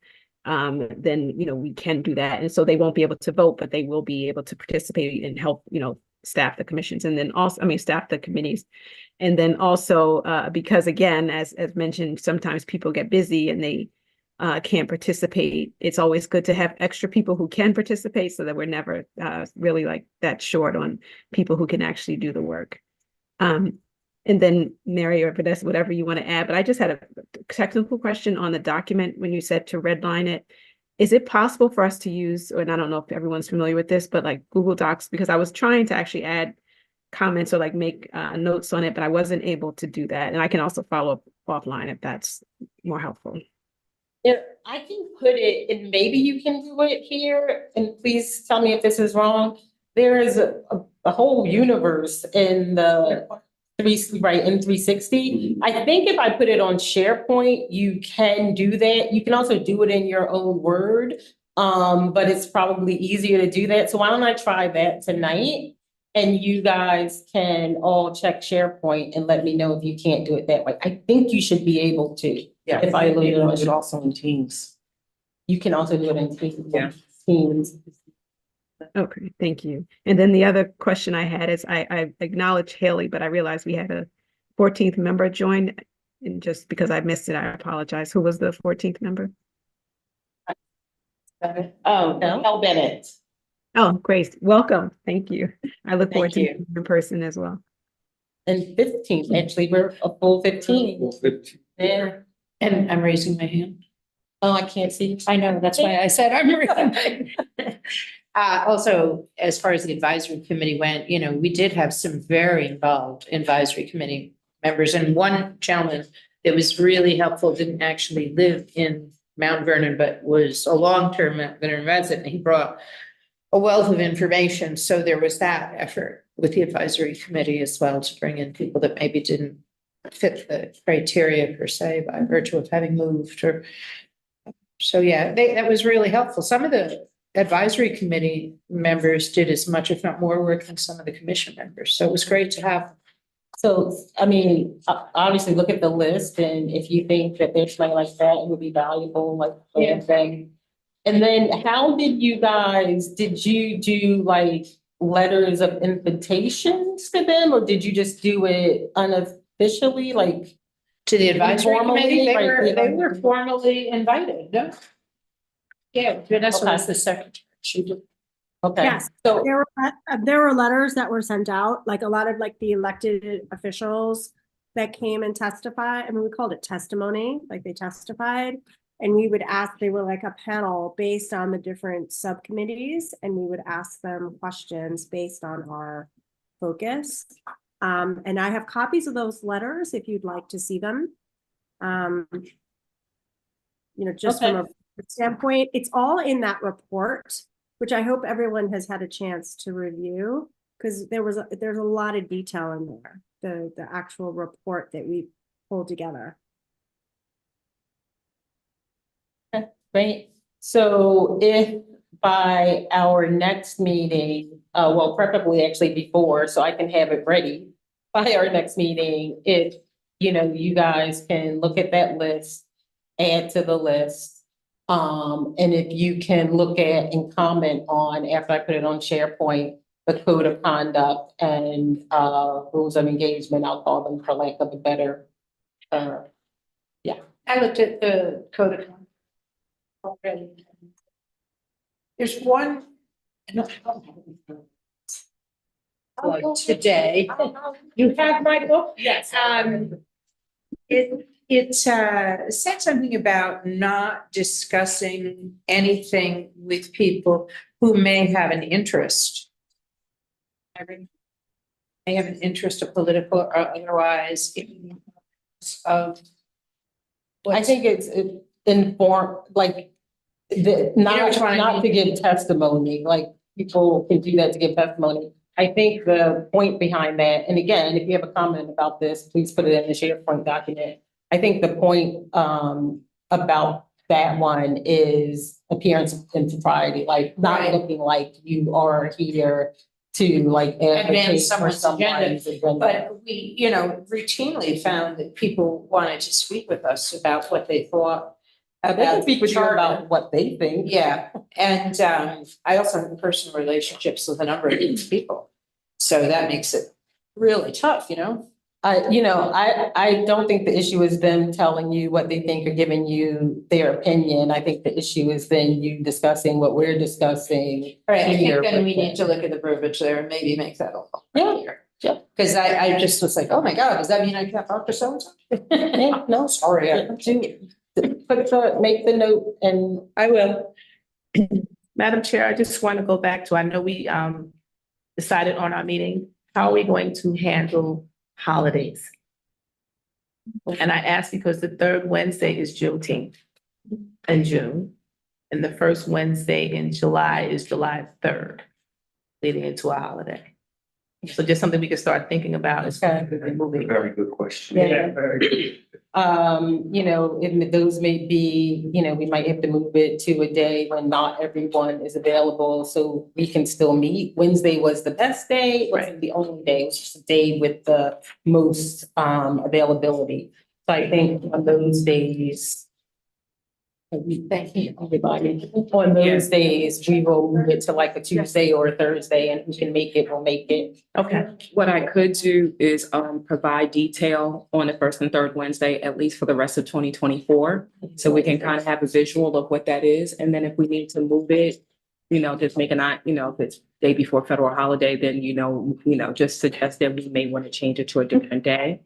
then, we can do that. And so they won't be able to vote, but they will be able to participate and help, staff the commissions, and then also, staff the committees. And then also, because again, as mentioned, sometimes people get busy and they can't participate. It's always good to have extra people who can participate so that we're never really that short on people who can actually do the work. And then Mary or Vanessa, whatever you want to add, but I just had a technical question on the document when you said to redline it. Is it possible for us to use, and I don't know if everyone's familiar with this, but like Google Docs, because I was trying to actually add comments or like make notes on it, but I wasn't able to do that. And I can also follow up offline if that's more helpful. Yeah, I can put it, and maybe you can do it here, and please tell me if this is wrong. There is a whole universe in the in 360. I think if I put it on SharePoint, you can do that. You can also do it in your own Word, but it's probably easier to do that. So why don't I try that tonight? And you guys can all check SharePoint and let me know if you can't do it that way. I think you should be able to. Yeah. If I load it on, it also in Teams. you can also do it in Teams. Yeah. Teams. Okay, thank you. And then the other question I had is I acknowledge Haley, but I realized we had a 14th member join. And just because I missed it, I apologize. Who was the 14th member? Oh, Cal Bennett. Oh, Grace, welcome. Thank you. I look forward to Thank you. meeting you in person as well. And 15th, actually, we're a full 15. Yeah. And I'm raising my hand. Oh, I can't see. I know, that's why I said I'm raising. Also, as far as the advisory committee went, you know, we did have some very involved advisory committee members, and one gentleman that was really helpful didn't actually live in Mount Vernon, but was a long-term Mount Vernon resident. He brought a wealth of information. So there was that effort with the advisory committee as well to bring in people that maybe didn't fit the criteria per se by virtue of having moved or. So yeah, that was really helpful. Some of the advisory committee members did as much, if not more, work than some of the commission members. So it was great to have. So, I mean, obviously look at the list, and if you think that there's something like that, it would be valuable, like thing. And then how did you do like letters of invitations to them, or did you just do it unofficially, like? To the advisory Informally, committee, right, they were formally invited, no? Yeah, Vanessa was the secretary. She did. Okay. Yes. So, There were letters that were sent out, like a lot of like the elected officials that came and testified. I mean, we called it testimony, like they testified. And we would ask, they were like a panel based on the different subcommittees, and we would ask them questions based on our focus. And I have copies of those letters if you'd like to see them. You know, just from a standpoint, it's all in that report, which I hope everyone has had a chance to review, because there's a lot of detail in there, the actual report that we pulled together. great. So if by our next meeting, well, preferably actually before, so I can have it ready by our next meeting, if, you know, you guys can look at that list, add to the list. And if you can look at and comment on, after I put it on SharePoint, the code of conduct and rules of engagement, I'll call them for lack of a better, I looked at the code of conduct already. There's one. Like today. You have my book? Yes. It said something about not discussing anything with people who may have an interest. May have an interest of political or otherwise of. I think it's informed, like, not to give testimony, like, people can do that to give testimony. I think the point behind that, and again, if you have a comment about this, please put it in the SharePoint document. I think the point about that one is appearance and propriety, like not looking like you are here to like advocate for someone's agenda. But we, you know, routinely found that people wanted to speak with us about what they thought They can about speak with you charter. about what they think. Yeah, and I also have personal relationships with a number of these people. So that makes it really tough, you know? I don't think the issue is them telling you what they think or giving you their opinion. I think the issue is then you discussing what we're discussing. Right, I here think then we with need to look at the verbiage there and maybe make that a little Yeah. clearer. Yeah, because I just was like, oh my God, does that mean I can't talk to so-and-so? No, Sorry. make the note and I will. Madam Chair, I just want to go back to, I know we decided on our meeting, how are we going to handle holidays? And I ask because the third Wednesday is Juneteenth in June. And the first Wednesday in July is July 3rd, leading into a holiday. So just something we could start thinking about is moving. Very good question. Yeah. very good. you know, and those may be, you know, we might have to move it to a day when not everyone is available, so we can still meet. Wednesday was the best day, it wasn't the only day, it was just a day with the most availability. So I think on those days, thank you, everybody. On those days, we will move it to like a Tuesday or a Thursday, and who can make it, will make it. Okay. What I could do is provide detail on the first and third Wednesday, at least for the rest of 2024. So we can kind of have a visual of what that is. And then if we need to move it, you know, just make if it's day before federal holiday, then, just suggest that we may want to change it to a different day.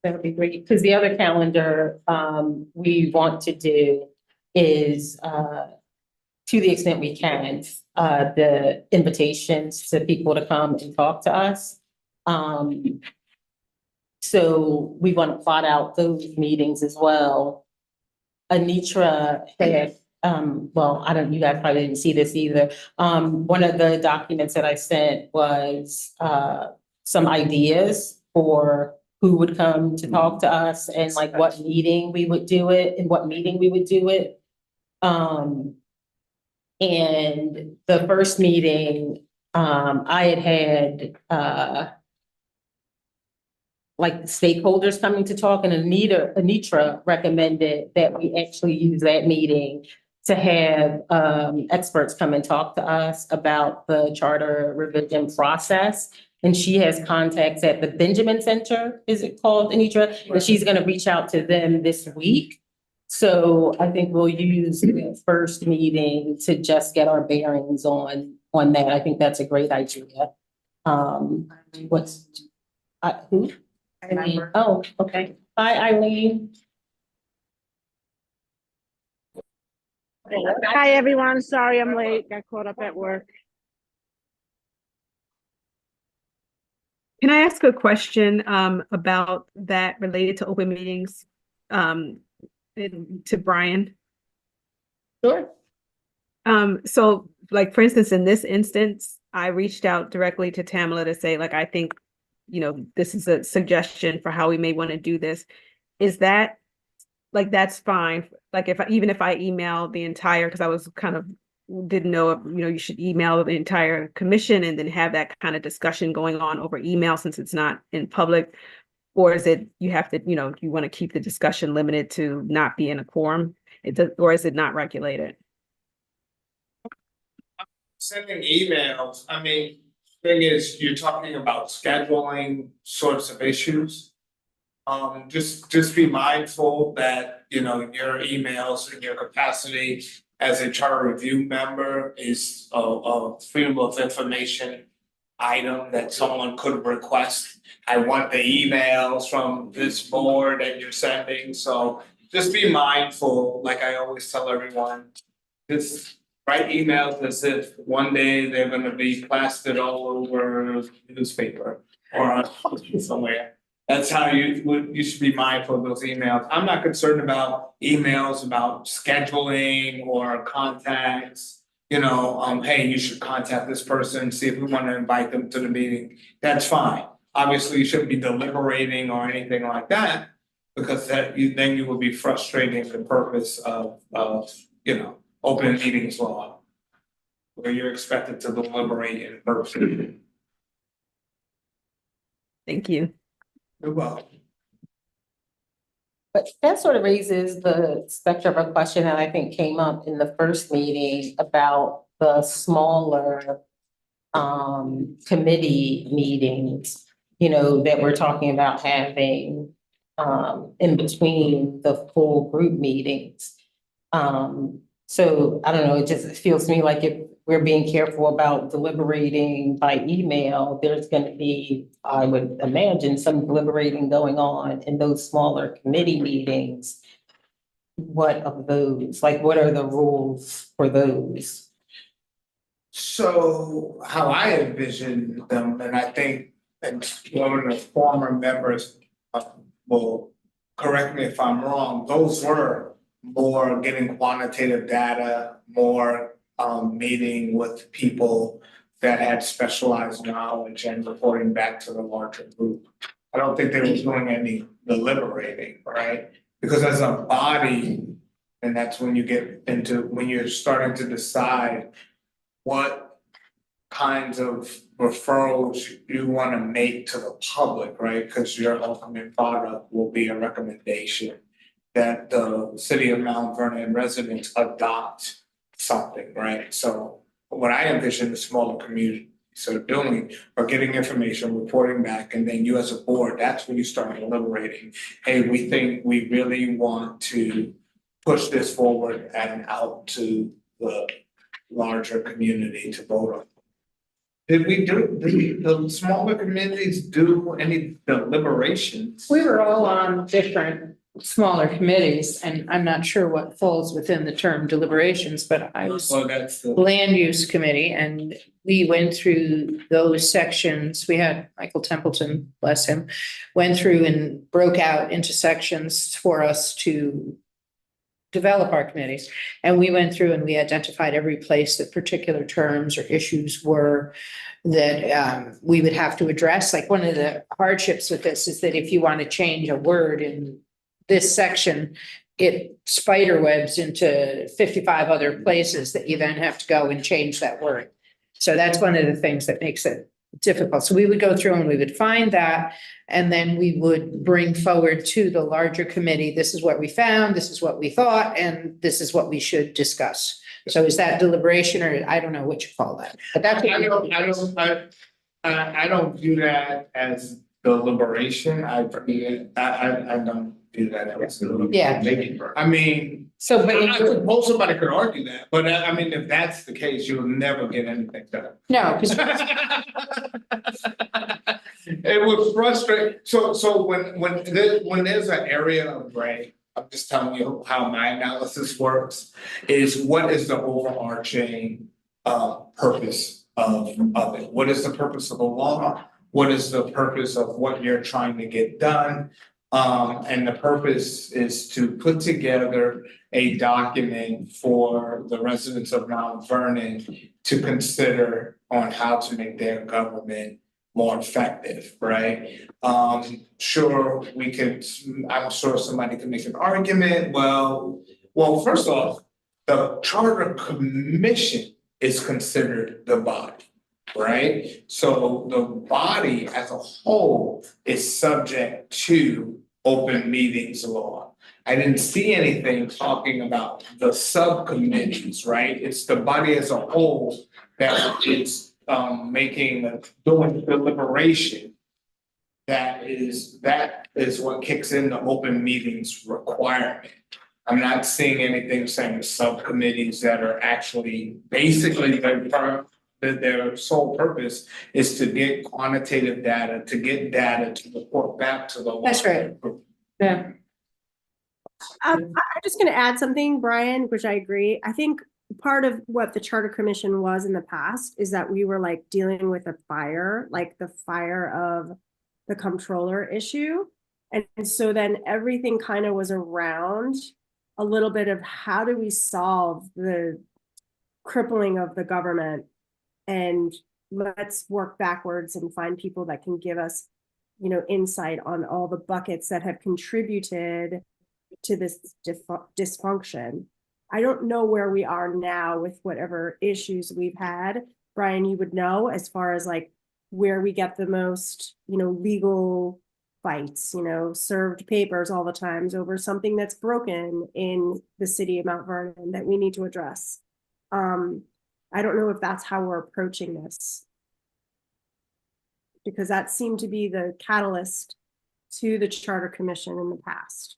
That would be great, because the other calendar we want to do is to the extent we can, the invitations to people to come and talk to us. So we want to plot out those meetings as well. Anitra had, you guys probably didn't see this either. One of the documents that I sent was some ideas for who would come to talk to us and like what meeting we would do it and what meeting we would do it. And the first meeting, I had like stakeholders coming to talk, and Anitra recommended that we actually use that meeting to have experts come and talk to us about the charter revision process. And she has contacts at the Benjamin Center, is it called, Anitra? And she's gonna reach out to them this week. So I think we'll use the first meeting to just get our bearings on that. I think that's a great idea. Who? Eileen. Oh, okay. Hi, Eileen. Hi, everyone. Sorry I'm late. Got caught up at work. Can I ask a question about that related to open meetings to Brian? Sure. So like, for instance, in this instance, I reached out directly to Tamala to say, like, I think, this is a suggestion for how we may want to do this. Is that, like, that's fine? Like, even if I email the entire, because I was kind of didn't know if, you should email the entire commission and then have that kind of discussion going on over email since it's not in public, or is it you have to, you want to keep the discussion limited to not be in a quorum, or is it not regulated? Sending emails, I mean, thing is, you're talking about scheduling sorts of issues. Just be mindful that, your emails and your capacity as a charter review member is a freedom of information item that someone could request. I want the emails from this board that you're sending, so just be mindful, like I always tell everyone. Just write emails as if one day they're gonna be plastered all over newspaper or somewhere. That's how you should be mindful of those emails. I'm not concerned about emails about scheduling or contacts. Hey, you should contact this person, see if we want to invite them to the meeting. That's fine. Obviously, you shouldn't be deliberating or anything like that, because then you will be frustrating the purpose of open meetings law, where you're expected to deliberate in person. Thank you. You're welcome. But that sort of raises the spectrum of a question that I think came up in the first meeting about the smaller committee meetings, that we're talking about having in between the full group meetings. So I don't know, it just feels to me like if we're being careful about deliberating by email, there's gonna be, I would imagine, some deliberating going on in those smaller committee meetings. What of those? Like, what are the rules for those? So how I envision them, and I think, and one of the former members will correct me if I'm wrong, those were more getting quantitative data, more meeting with people that had specialized knowledge and reporting back to the larger group. I don't think they were doing any deliberating, right? Because as a body, and that's when you get into, when you're starting to decide what kinds of referrals you want to make to the public, right? Because your ultimate product will be a recommendation that the city of Mount Vernon residents adopt something, right? So what I envision the smaller community so doing or getting information, reporting back, and then you as a board, that's when you start deliberating. Hey, we think we really want to push this forward and out to the larger community to vote on. Did the smaller communities do any deliberations? We were all on different smaller committees, and I'm not sure what falls within the term deliberations, but I was Well, that's the. land use committee, and we went through those sections. We had Michael Templeton, bless him, went through and broke out into sections for us to develop our committees. And we went through and we identified every place that particular terms or issues were that we would have to address. Like, one of the hardships with this is that if you want to change a word in this section, it spider webs into 55 other places that you then have to go and change that word. So that's one of the things that makes it difficult. So we would go through and we would find that, and then we would bring forward to the larger committee, this is what we found, this is what we thought, and this is what we should discuss. So is that deliberation, or I don't know what you call that, but that's what I don't view that as deliberation. I don't do that as Yeah. I mean, so, but I suppose somebody could argue that, but I mean, if that's the case, you'll never get anything done. no, because It would frustrate, so when there's an area of gray, I'm just telling you how my analysis works, is what is the overarching purpose of it? What is the purpose of the law? What is the purpose of what you're trying to get done? And the purpose is to put together a document for the residents of Mount Vernon to consider on how to make their government more effective, right? Sure, I'm sure somebody can make an argument, well, first off, the Charter Commission is considered the body, right? So the body as a whole is subject to open meetings law. I didn't see anything talking about the subcommittees, right? It's the body as a whole that is doing deliberation. That is what kicks in the open meetings requirement. I'm not seeing anything saying subcommittees that are actually basically their sole purpose is to get quantitative data, to get data to report back to the. That's right. Yeah. I'm just going to add something, Brian, which I agree. I think part of what the Charter Commission was in the past is that we were like dealing with a fire, like the fire of the comptroller issue. And so then everything kind of was around a little bit of how do we solve the crippling of the government, and let's work backwards and find people that can give us, insight on all the buckets that have contributed to this dysfunction. I don't know where we are now with whatever issues we've had. Brian, you would know as far as like where we get the most, legal fights, served papers all the times over something that's broken in the city of Mount Vernon that we need to address. I don't know if that's how we're approaching this, because that seemed to be the catalyst to the Charter Commission in the past.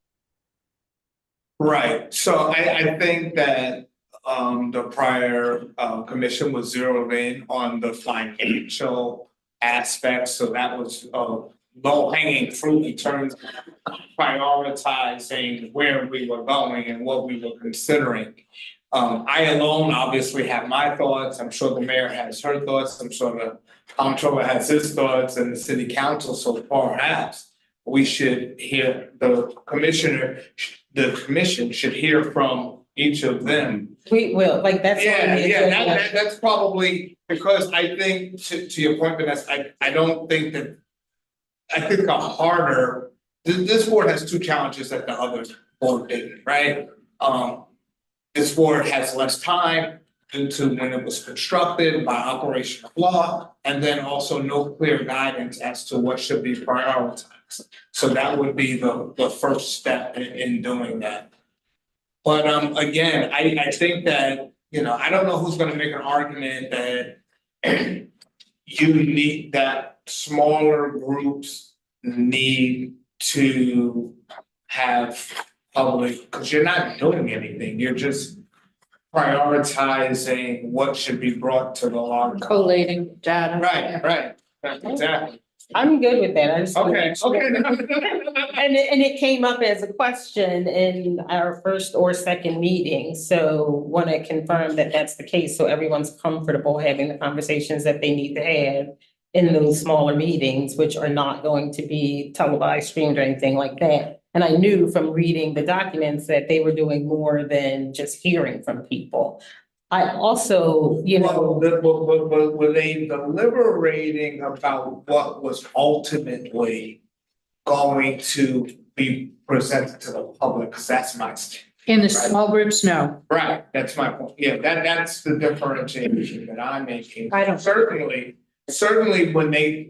Right, so I think that the prior commission was zeroed in on the financial aspects, so that was low hanging fruit in terms of prioritizing where we were going and what we were considering. I alone obviously have my thoughts. I'm sure the mayor has her thoughts. I'm sure the comptroller has his thoughts and the city council. So perhaps we should hear the commission should hear from each of them. We will, like, that's. on Yeah, the yeah, agenda. that's probably, because I think to your point, Vanessa, I don't think that. I think a harder, this board has two challenges that the other board didn't, right? This board has less time due to when it was constructed by operation of law, and then also no clear guidance as to what should be prioritized. So that would be the first step in doing that. But again, I think that, you know, I don't know who's gonna make an argument that you need, that smaller groups need to have public, because you're not doing anything, you're just prioritizing what should be brought to the larger. Collating data. Right, exactly. I'm good with that. I just. wanna Okay, make sure. And it came up as a question in our first or second meeting, so want to confirm that that's the case, so everyone's comfortable having the conversations that they need to have in those smaller meetings, which are not going to be televised, streamed, or anything like that. And I knew from reading the documents that they were doing more than just hearing from people. I also, you know. Well, were they deliberating about what was ultimately going to be presented to the public? Because that's my stand. In the small groups, no. Right, that's my point. Yeah, that's the differentiation that I'm making. I don't. Certainly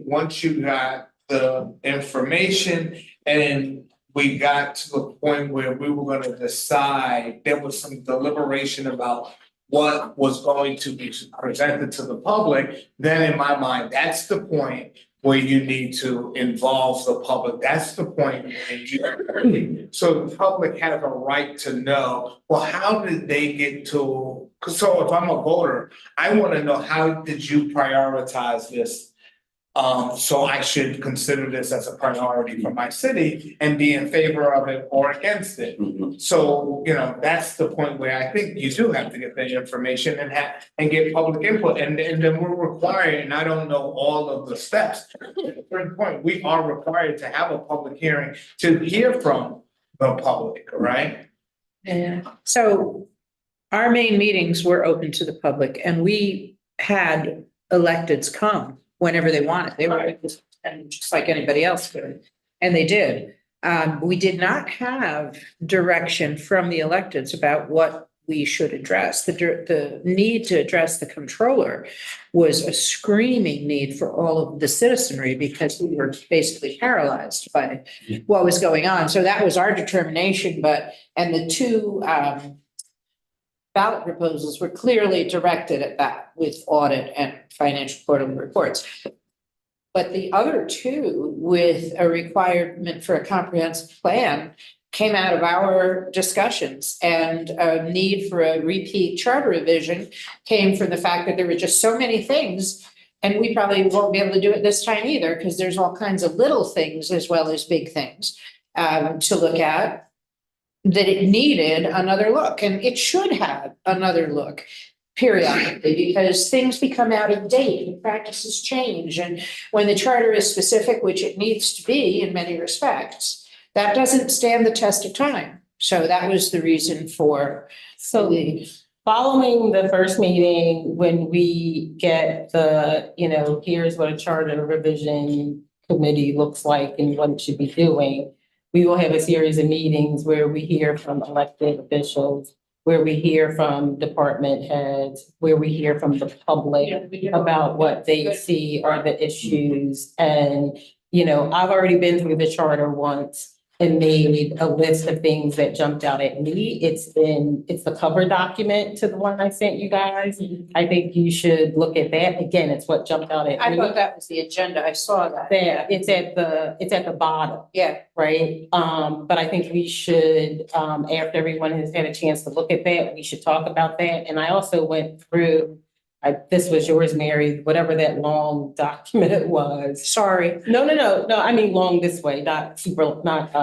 once you got the information and we got to the point where we were gonna decide, there was some deliberation about what was going to be presented to the public, then in my mind, that's the point where you need to involve the public. That's the point where you, so the public has a right to know, well, how did they get to, so if I'm a voter, I wanna know, how did you prioritize this? So I should consider this as a priority for my city and be in favor of it or against it. So, you know, that's the point where I think you do have to get the information and get public input, and then we're required, and I don't know all of the steps. At a certain point, we are required to have a public hearing to hear from the public, right? Yeah, so our main meetings were open to the public, and we had electeds come whenever they wanted. They were and just like anybody else could, and they did. We did not have direction from the electeds about what we should address. The need to address the controller was a screaming need for all of the citizenry, because we were basically paralyzed by what was going on. So that was our determination, and the two ballot proposals were clearly directed at that, with audit and financial quarterly reports. But the other two, with a requirement for a comprehensive plan, came out of our discussions, and a need for a repeat charter revision came from the fact that there were just so many things, and we probably won't be able to do it this time either, because there's all kinds of little things as well as big things to look at, that it needed another look, and it should have another look periodically, because things become out of date and practices change. And when the charter is specific, which it needs to be in many respects, that doesn't stand the test of time. So that was the reason for. So following the first meeting, when we get the, you know, here's what a charter revision committee looks like and what it should be doing, we will have a series of meetings where we hear from elected officials, where we hear from department heads, where we hear from the public about what they see are the issues. And, you know, I've already been through the charter once. and made a list of things that jumped out at me. It's the cover document to the one I sent you guys. I think you should look at that. Again, it's what jumped out at I me. thought that was the agenda. I saw that. There, it's at the bottom. Yeah. Right? But I think we should, after everyone has had a chance to look at that, we should talk about that. And I also went through, this was yours, Mary, whatever that long document was. Sorry. No, I mean, long this way, not super, not,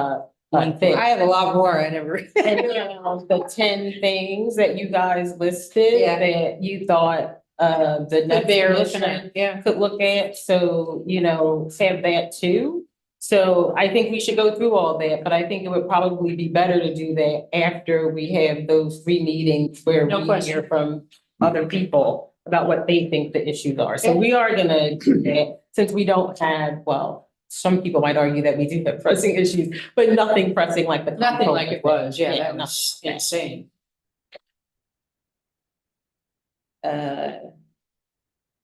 thick. I have a lot more. I never. And, the 10 things that you guys listed Yeah. that you thought, the next They're looking commission at, yeah. could look at, so, have that too. So I think we should go through all that, but I think it would probably be better to do that after we have those 3 meetings where No we question. hear from other people about what they think the issues are. So we are gonna do that, since we don't have, well, some people might argue that we do have pressing issues, but nothing pressing like the. Nothing like it was. Yeah, that nothing was like that. insane.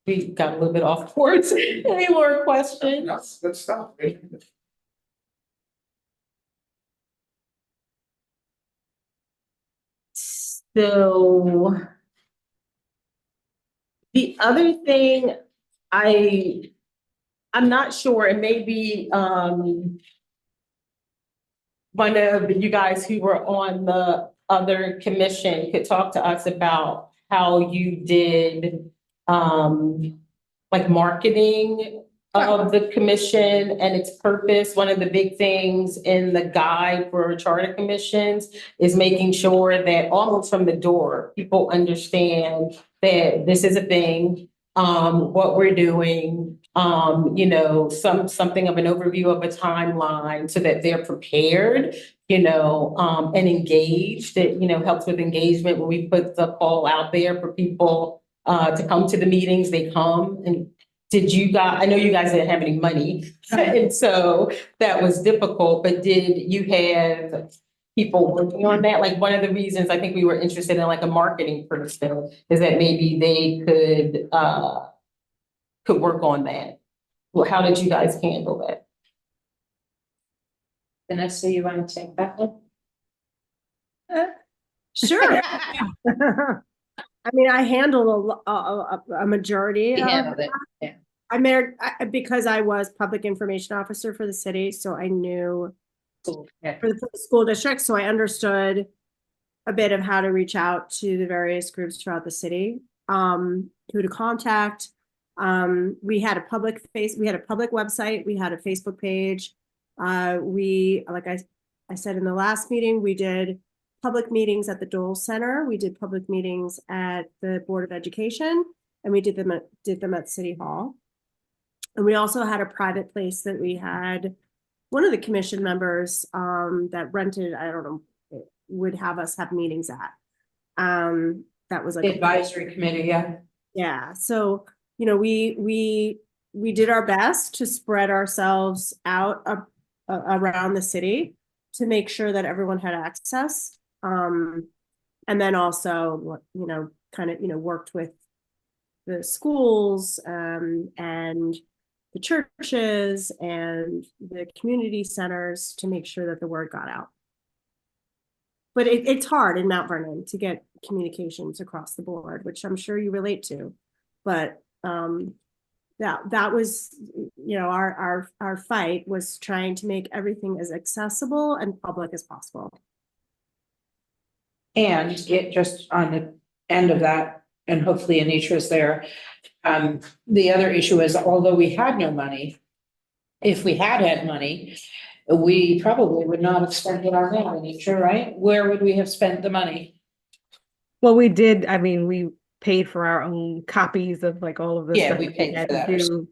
We got a little bit off course. Any more questions? That's good stuff. So the other thing, I'm not sure, and maybe, one of you guys who were on the other commission could talk to us about how you did, like marketing of the commission and its purpose. One of the big things in the guide for charter commissions is making sure that almost from the door, people understand that this is a thing, what we're doing, something of an overview of a timeline so that they're prepared, and engaged. It, helps with engagement when we put the call out there for people to come to the meetings, they come. And I know you guys didn't have any money, and so that was difficult, but did you have people working on that? Like, one of the reasons I think we were interested in like a marketing person is that maybe they could work on that. Well, how did you guys handle that? Vanessa, you want to take that one? Sure. I mean, I handled a majority You of handled it, that. Because I was public information officer for the city, so I knew Yeah. for the school district, so I understood a bit of how to reach out to the various groups throughout the city, who to contact. We had a public website, we had a Facebook page. Like I said in the last meeting, we did public meetings at the Dole Center. We did public meetings at the Board of Education, and we did them at City Hall. And we also had a private place that we had one of the commission members that rented, I don't know, would have us have meetings at. That was like The advisory committee, yeah. yeah. So, we did our best to spread ourselves out around the city to make sure that everyone had access. And then also, worked with the schools and the churches and the community centers to make sure that the word got out. But it's hard in Mount Vernon to get communications across the board, which I'm sure you relate to. But that was, our fight was trying to make everything as accessible and public as possible. And it just on the end of that, and hopefully Anitra's there. The other issue is, although we had no money, if we had money, we probably would not have spent it on that, Anitra, right? Where would we have spent the money? Well, we did, I mean, we paid for our own copies of like all of the Yeah, stuff we that paid had for to that do. ourselves.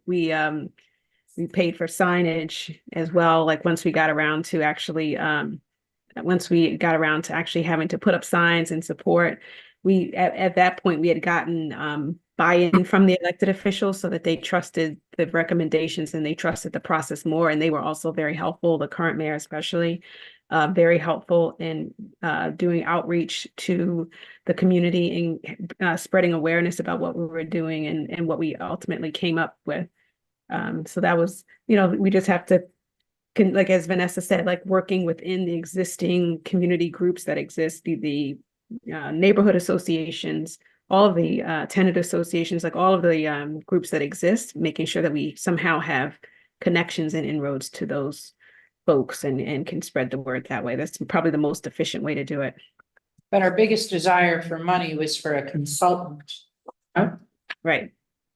We paid for signage as well, like once we got around to actually having to put up signs and support. We at that point we had gotten buy-in from the elected officials so that they trusted the recommendations and they trusted the process more, and they were also very helpful, the current mayor especially, very helpful in doing outreach to the community and spreading awareness about what we were doing and what we ultimately came up with. So that was, we just have to can, like as Vanessa said, like working within the existing community groups that exist, the neighborhood associations, all of the tenant associations, like all of the groups that exist, making sure that we somehow have connections and inroads to those folks and can spread the word that way. That's probably the most efficient way to do it. But our biggest desire for money was for a consultant. Right.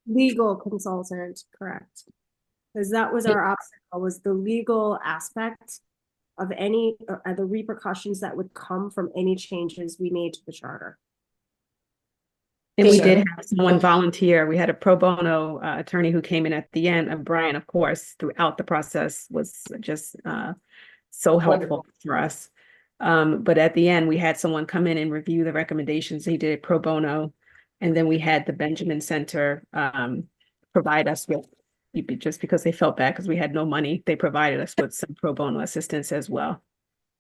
Legal consultant, correct? Because that was our obstacle, was the legal aspect of any, the repercussions that would come from any changes we made to the charter. And we did have someone volunteer. We had a pro bono attorney who came in at the end, Brian, of course, throughout the process was just so helpful for us. But at the end, we had someone come in and review the recommendations. He did pro bono. And then we had the Benjamin Center provide us with, just because they felt bad because we had no money, they provided us with some pro bono assistance as well.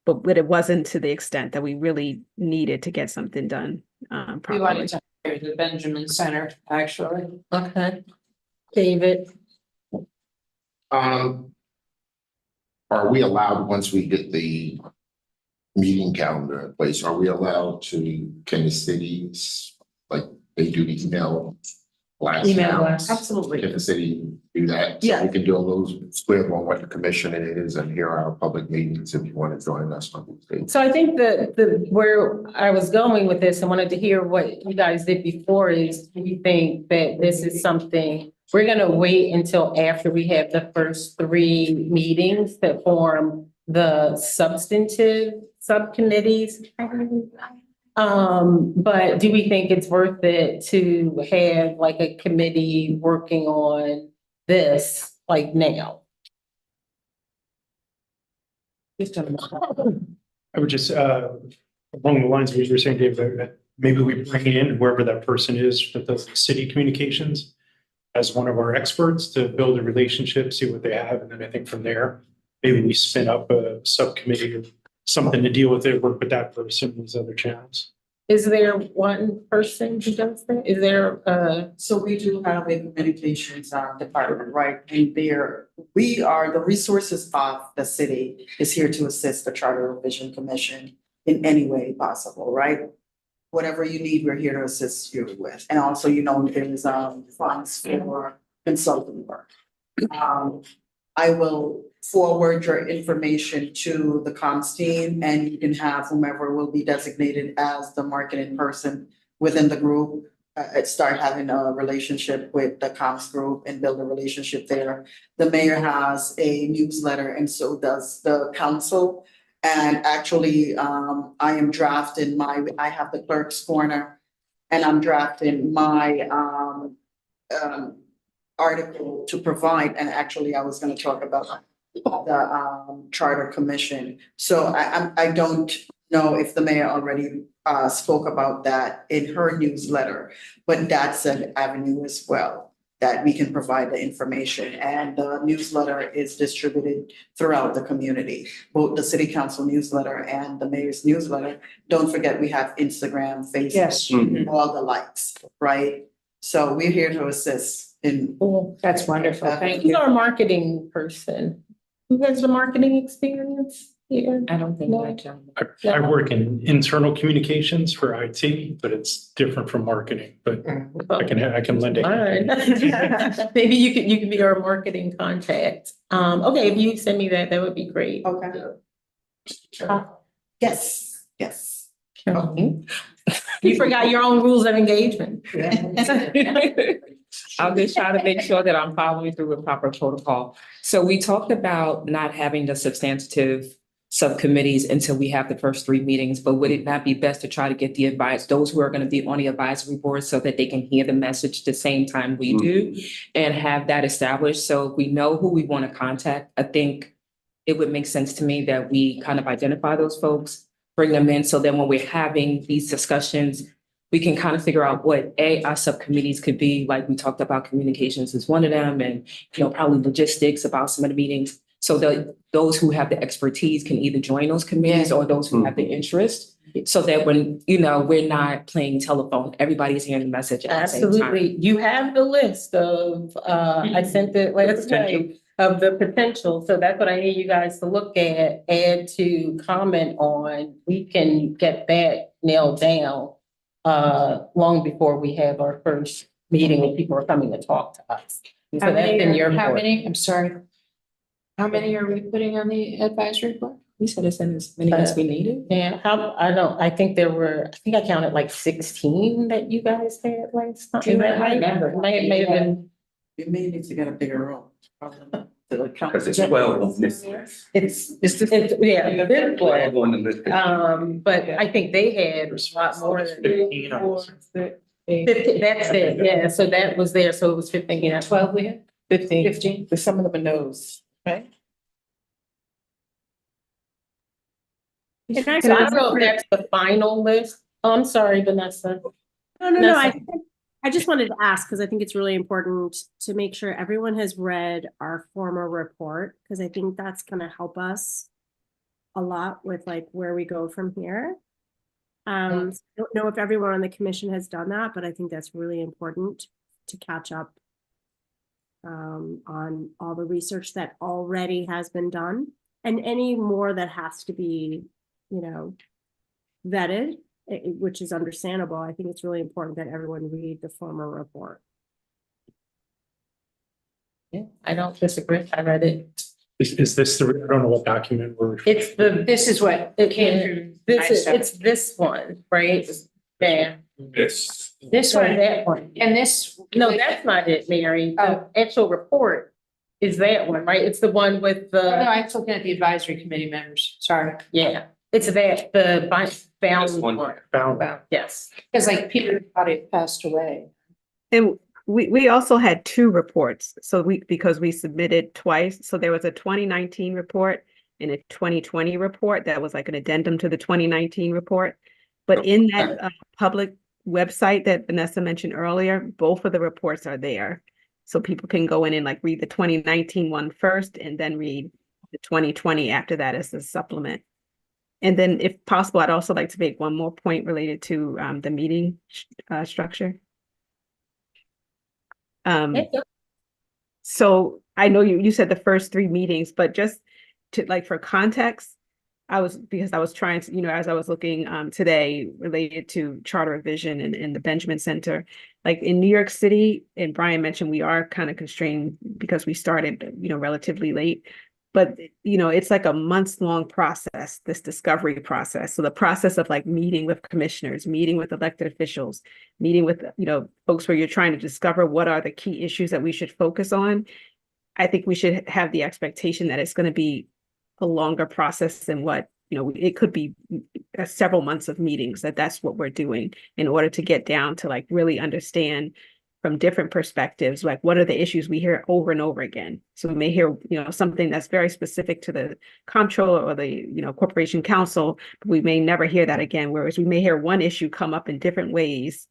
But it wasn't to the extent that we really needed to get something done We properly. wanted to hire the Benjamin Center, actually. Okay. David, Are we allowed, once we get the meeting calendar in place, are we allowed to, can the cities, like they do the email blast Email now? blast. Absolutely. Can the city do that? So Yeah. we can do a little square on what the commission is and hear our public meetings if you want to join us on these days. so I think the where I was going with this, I wanted to hear what you guys did before is, do you think that this is something, we're gonna wait until after we have the first 3 meetings that form the substantive subcommittees? But do we think it's worth it to have like a committee working on this like now? I would just, along the lines of what you were saying, Dave, that maybe we bring in whoever that person is that does city communications as one of our experts to build a relationship, see what they have. And then I think from there, maybe we spin up a subcommittee or something to deal with it, work with that person, these other channels. Is there one person who does that? Is there So we do have a communications department, right? And we are, the resources of the city is here to assist the Charter Revision Commission in any way possible, right? Whatever you need, we're here to assist you with. And also, there is funds for consulting work. I will forward your information to the comms team and you can have whomever will be designated as the marketing person within the group. Start having a relationship with the comms group and build a relationship there. The mayor has a newsletter and so does the council. And actually, I am drafting I have the clerk's corner and I'm drafting my article to provide. And actually, I was going to talk about the Charter Commission. So I don't know if the mayor already spoke about that in her newsletter, but that's an avenue as well that we can provide the information. And the newsletter is distributed throughout the community, both the city council newsletter and the mayor's newsletter. Don't forget, we have Instagram, Facebook, Yes. all the likes, right? So we're here to assist in. That's wonderful. Thank who's you. our marketing person? Who has the marketing experience here? I don't think No. that, John. I work in internal communications for IT, but it's different from marketing, but I can lend a All hand. right. Maybe you could be our marketing contact. Okay, if you send me that would be great. Okay. Yes, yes. You forgot your own rules of engagement. I'll just try to make sure that I'm following through with proper protocol. So we talked about not having the substantive subcommittees until we have the first 3 meetings, but would it not be best to try to get the those who are going to be on the advisory board so that they can hear the message the same time we do and have that established? So if we know who we want to contact, I think it would make sense to me that we kind of identify those folks, bring them in. So then when we're having these discussions, we can kind of figure out what our subcommittees could be. Like we talked about, communications is one of them, and probably logistics about some of the meetings. So that those who have the expertise can either join those committees or those who have the interest. So that when, we're not playing telephone, everybody's hearing the message at the same time. Absolutely. You have the list of, I sent it last night, of the potential. So that's what I need you guys to look at, add to, comment on. We can get that nailed down long before we have our first meeting and people are coming to talk to us. So How that's in your how court. many, I'm sorry. How many are we putting on the advisory board? We said it's in as many as we needed. Yeah, I think there were, I think I counted like 16 that you guys had last time. Is that right? May have been. You may need to get a bigger room. Because it's 12 on this list. It's yeah, this 12 one. on the list. But I think they had a lot more than 15 on this. 15, that's it, yeah, so that was there, so it was 15, yeah. 12 we had? 15. 15? But some of them are no's, right? Can I So I don't know if that's the final list. Oh, I'm sorry, Vanessa. No, Vanessa. I just wanted to ask, because I think it's really important to make sure everyone has read our former report, because I think that's gonna help us a lot with like where we go from here. I don't know if everyone on the commission has done that, but I think that's really important to catch up on all the research that already has been done and any more that has to be, vetted, which is understandable. I think it's really important that everyone read the former report. Yeah, I don't disagree, I read it. Is this the, I don't know what document we're. It's the, This is what it came came through. this is, ISAC. it's this one, right? Yeah. This. This Or one, that one. and this. No, that's not it, Mary. The actual report is that one, right? It's the one with Oh, no, the, I was looking at the advisory committee members, sorry. yeah, it's that, the bound This one. one. Found. Yes. Because like Peter thought it passed away. And we also had two reports. So because we submitted twice. So there was a 2019 report and a 2020 report that was like an addendum to the 2019 report. But in that public website that Vanessa mentioned earlier, both of the reports are there. So people can go in and like read the 2019 one first and then read the 2020 after that as a supplement. And then if possible, I'd also like to make one more point related to the meeting structure. So I know you said the first 3 meetings, but just to like for context, because I was trying to, as I was looking today related to Charter Vision and the Benjamin Center, like in New York City, and Brian mentioned we are kind of constrained because we started, relatively late. But, it's like a months-long process, this discovery process. So the process of like meeting with commissioners, meeting with elected officials, meeting with, folks where you're trying to discover what are the key issues that we should focus on. I think we should have the expectation that it's going to be a longer process than what, it could be several months of meetings, that's what we're doing in order to get down to like really understand from different perspectives, like what are the issues we hear over and over again. So we may hear, something that's very specific to the comptroller or the, corporation counsel, but we may never hear that again. Whereas we may hear one issue come up in different ways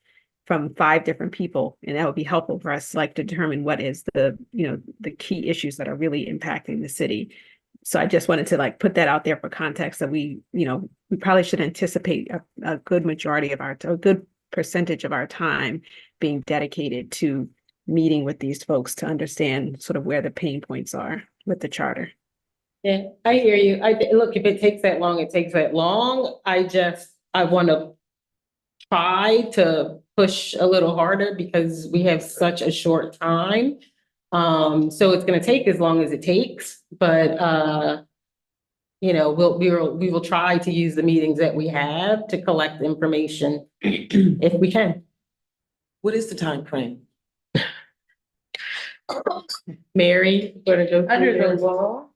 from 5 different people. And that would be helpful for us like to determine what is the, the key issues that are really impacting the city. So I just wanted to like put that out there for context that we probably should anticipate a good majority of a good percentage of our time being dedicated to meeting with these folks to understand sort of where the pain points are with the charter. Yeah, I hear you. Look, if it takes that long, it takes that long. I want to try to push a little harder because we have such a short time. So it's going to take as long as it takes, but we will try to use the meetings that we have to collect information if we can. What is the time frame? Mary, gonna go Under through the law,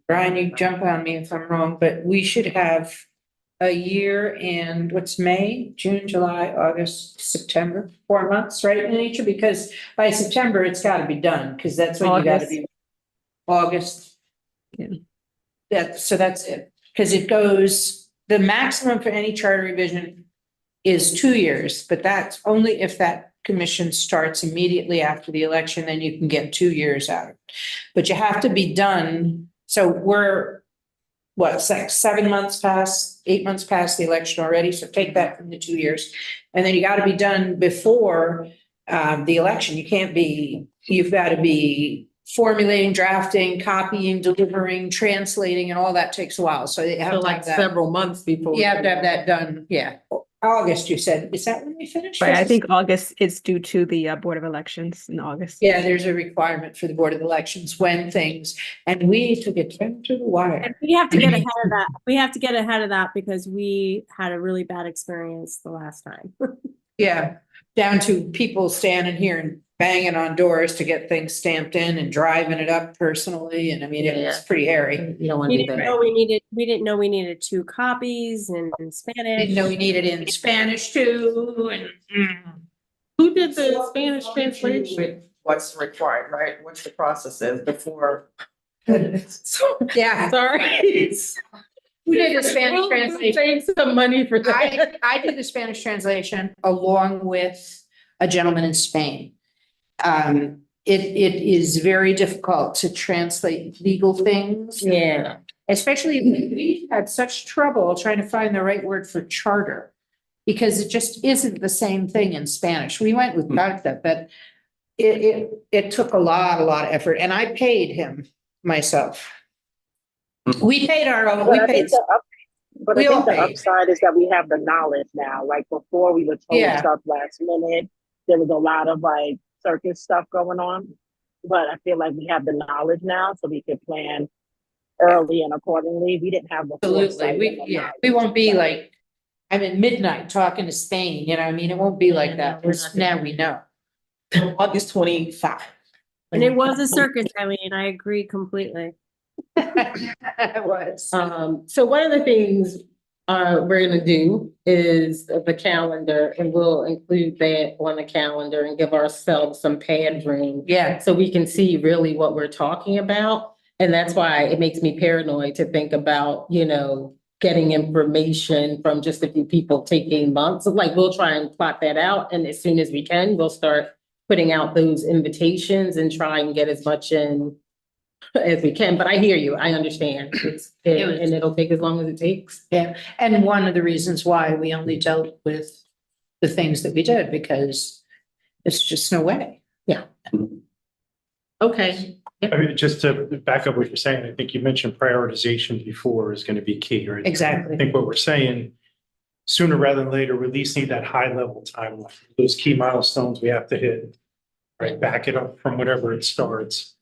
Brian, you jump on me if I'm wrong, but we should have a year and what's May, June, July, August, September, 4 months, right, in nature? Because by September, it's got to be done, because that's when you got to be August. Yeah. That's it, because it goes, the maximum for any charter revision is 2 years, but that's only if that commission starts immediately after the election, then you can get 2 years out of it. But you have to be done, so we're, 7 months past, 8 months past the election already, so take that from the 2 years. And then you got to be done before the election. You've got to be formulating, drafting, copying, delivering, translating, and all that takes a while, so you have So to like have that. several months before. You have to have that done, yeah. August, you said, is that when we finish? Right, I this? think August is due to the Board of Elections in August. Yeah, there's a requirement for the Board of Elections when things, and we took it to the And wire. we have to get ahead of that. We have to get ahead of that because we had a really bad experience the last time. Yeah, down to people standing here and banging on doors to get things stamped in and driving it up personally, and I mean, it was pretty hairy. You don't want We to do didn't that. know we didn't know we needed 2 copies in Spanish. Didn't know we needed it in Spanish too, and. Who did the Spanish translation? What's required, right? What's the process is before? Yeah. Sorry. Who did the Spanish translation? Save some money for that. I did the Spanish translation along with a gentleman in Spain. It is very difficult to translate legal things. Yeah. Especially, we had such trouble trying to find the right word for charter. Because it just isn't the same thing in Spanish. We went with carta, but it took a lot of effort, and I paid him myself. We paid our own, we paid. But We I all think the paid. upside is that we have the knowledge now. Like before, we were told Yeah. stuff last minute. There was a lot of like circus stuff going on. But I feel like we have the knowledge now, so we can plan early and accordingly. We didn't have the Absolutely, foresight and the knowledge. we won't be like, I'm at midnight talking to Spain, you know, what I mean, it won't be like that. Now we know. August 25. And it was a circus, Eileen. I agree completely. It was. So one of the things we're gonna do is the calendar, and we'll include that on the calendar and give ourselves some pad room. Yeah. So we can see really what we're talking about. And that's why it makes me paranoid to think about, getting information from just a few people taking months. So like, we'll try and plot that out, and as soon as we can, we'll start putting out those invitations and try and get as much in as we can. But I hear you, I understand. And it'll take as long as it takes. Yeah, and one of the reasons why we only dealt with the things that we did, because it's just no way. Yeah. Okay. I mean, just to back up what you're saying, I think you mentioned prioritization before is going to be key, right? Exactly. I think what we're saying, sooner rather than later, we at least need that high level timeline. Those key milestones we have to hit, right? Back it up from whatever it starts.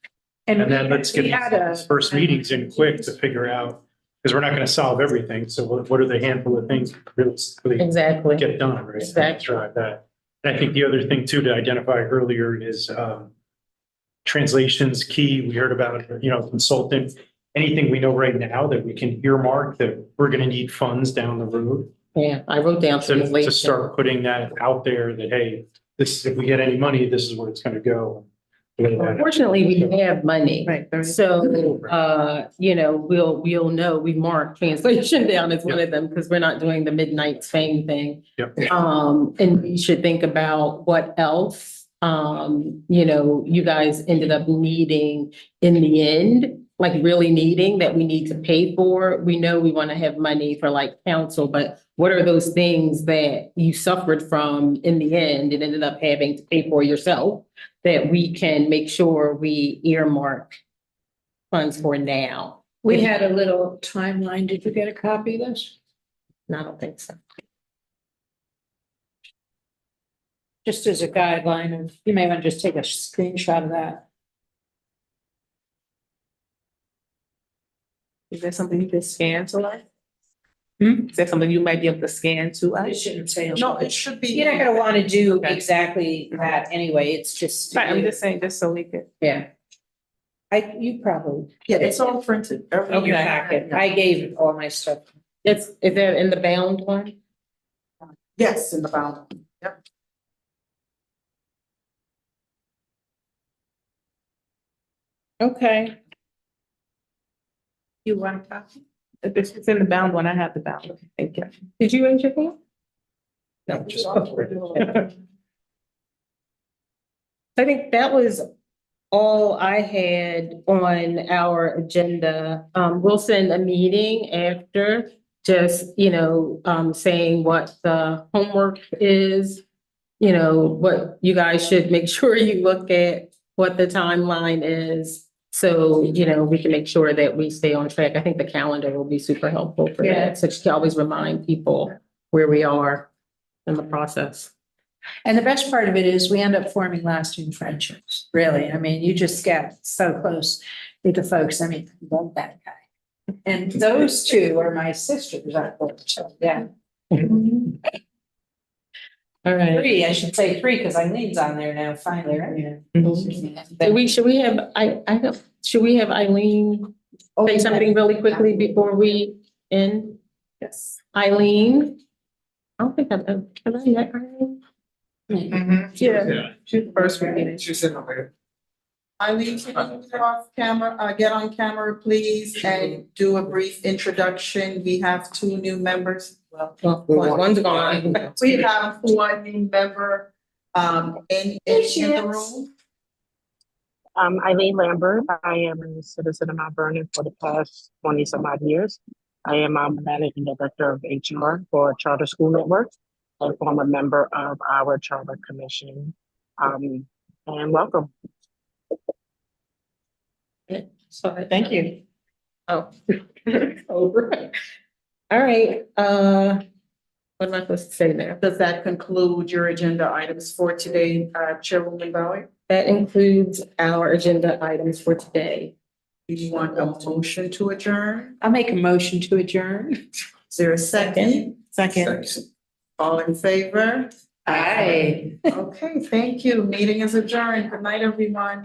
And then let's get we had a- these first meetings in quick to figure out, because we're not going to solve everything. So what are the handful of things realistically Exactly. get done, right? Exactly. Drive that. And I think the other thing too, to identify earlier is, translations key. We heard about, consultant, anything we know right now that we can earmark that we're going to need funds down the road. Yeah, I wrote down To translation. start putting that out there that, hey, this, if we get any money, this is where it's going to go. Unfortunately, we have money. Right. So, we'll know, we mark translation down as one of them because we're not doing the midnight Spain thing. Yep. And we should think about what else, you guys ended up needing in the end, like really needing that we need to pay for. We know we want to have money for like council, but what are those things that you suffered from in the end and ended up having to pay for yourself that we can make sure we earmark funds for now? We had a little timeline. Did you get a copy of this? No, I don't think so. Just as a guideline, of you may want to just take a screenshot of that. Is there something you can scan to us? Hmm? Is there something you might be able to scan to I us? shouldn't say. No, it should be. You're not gonna want to do Okay. exactly that anyway. It's just. Right, I'm just saying, just so we could. Yeah. You probably. Yeah, it's all printed. In your packet. I gave all my stuff. Is that in the bound one? Yes, in the bound. Yep. Okay. You want a copy? If it's in the bound one, I have the bound. Okay, thank you. Did you raise your hand? No, just. I think that was all I had on our agenda. We'll send a meeting after, just, saying what the homework is, what you guys should make sure you look at what the timeline is. So, you know, we can make sure that we stay on track. I think the calendar will be super helpful for Yeah. that. So she can always remind people where we are in the process. And the best part of it is we end up forming lasting friendships, really. I mean, you just get so close with the folks. I mean, I love that guy. And those two are my sisters, I think, so, yeah. All right. Three, I should say three, because Eileen's on there now, finally, right? Should we have, should we have Eileen say something really quickly before we end? Yes. Eileen? I don't think I've, have I met Eileen? Yeah, she's the first one. She's sitting over here. Eileen, can you get off camera, get on camera, please, and do a brief introduction? We have two new members. Well, One's gone. we have one new member, in the room. Eileen Lambert. I am a citizen of Mount Vernon for the past 20 some odd years. I am managing director of HR for Charter School Network, and former member of our Charter Commission. And welcome. Sorry. Thank you. Oh. Over. All right, what am I supposed to say there? Does that conclude your agenda items for today, Chairwoman Bowie? That includes our agenda items for today. Do you want a motion to adjourn? I'll make a motion to adjourn. Is there a second? Second. All in favor? Aye. Okay, thank you. Meeting is adjourned. Good night, everyone.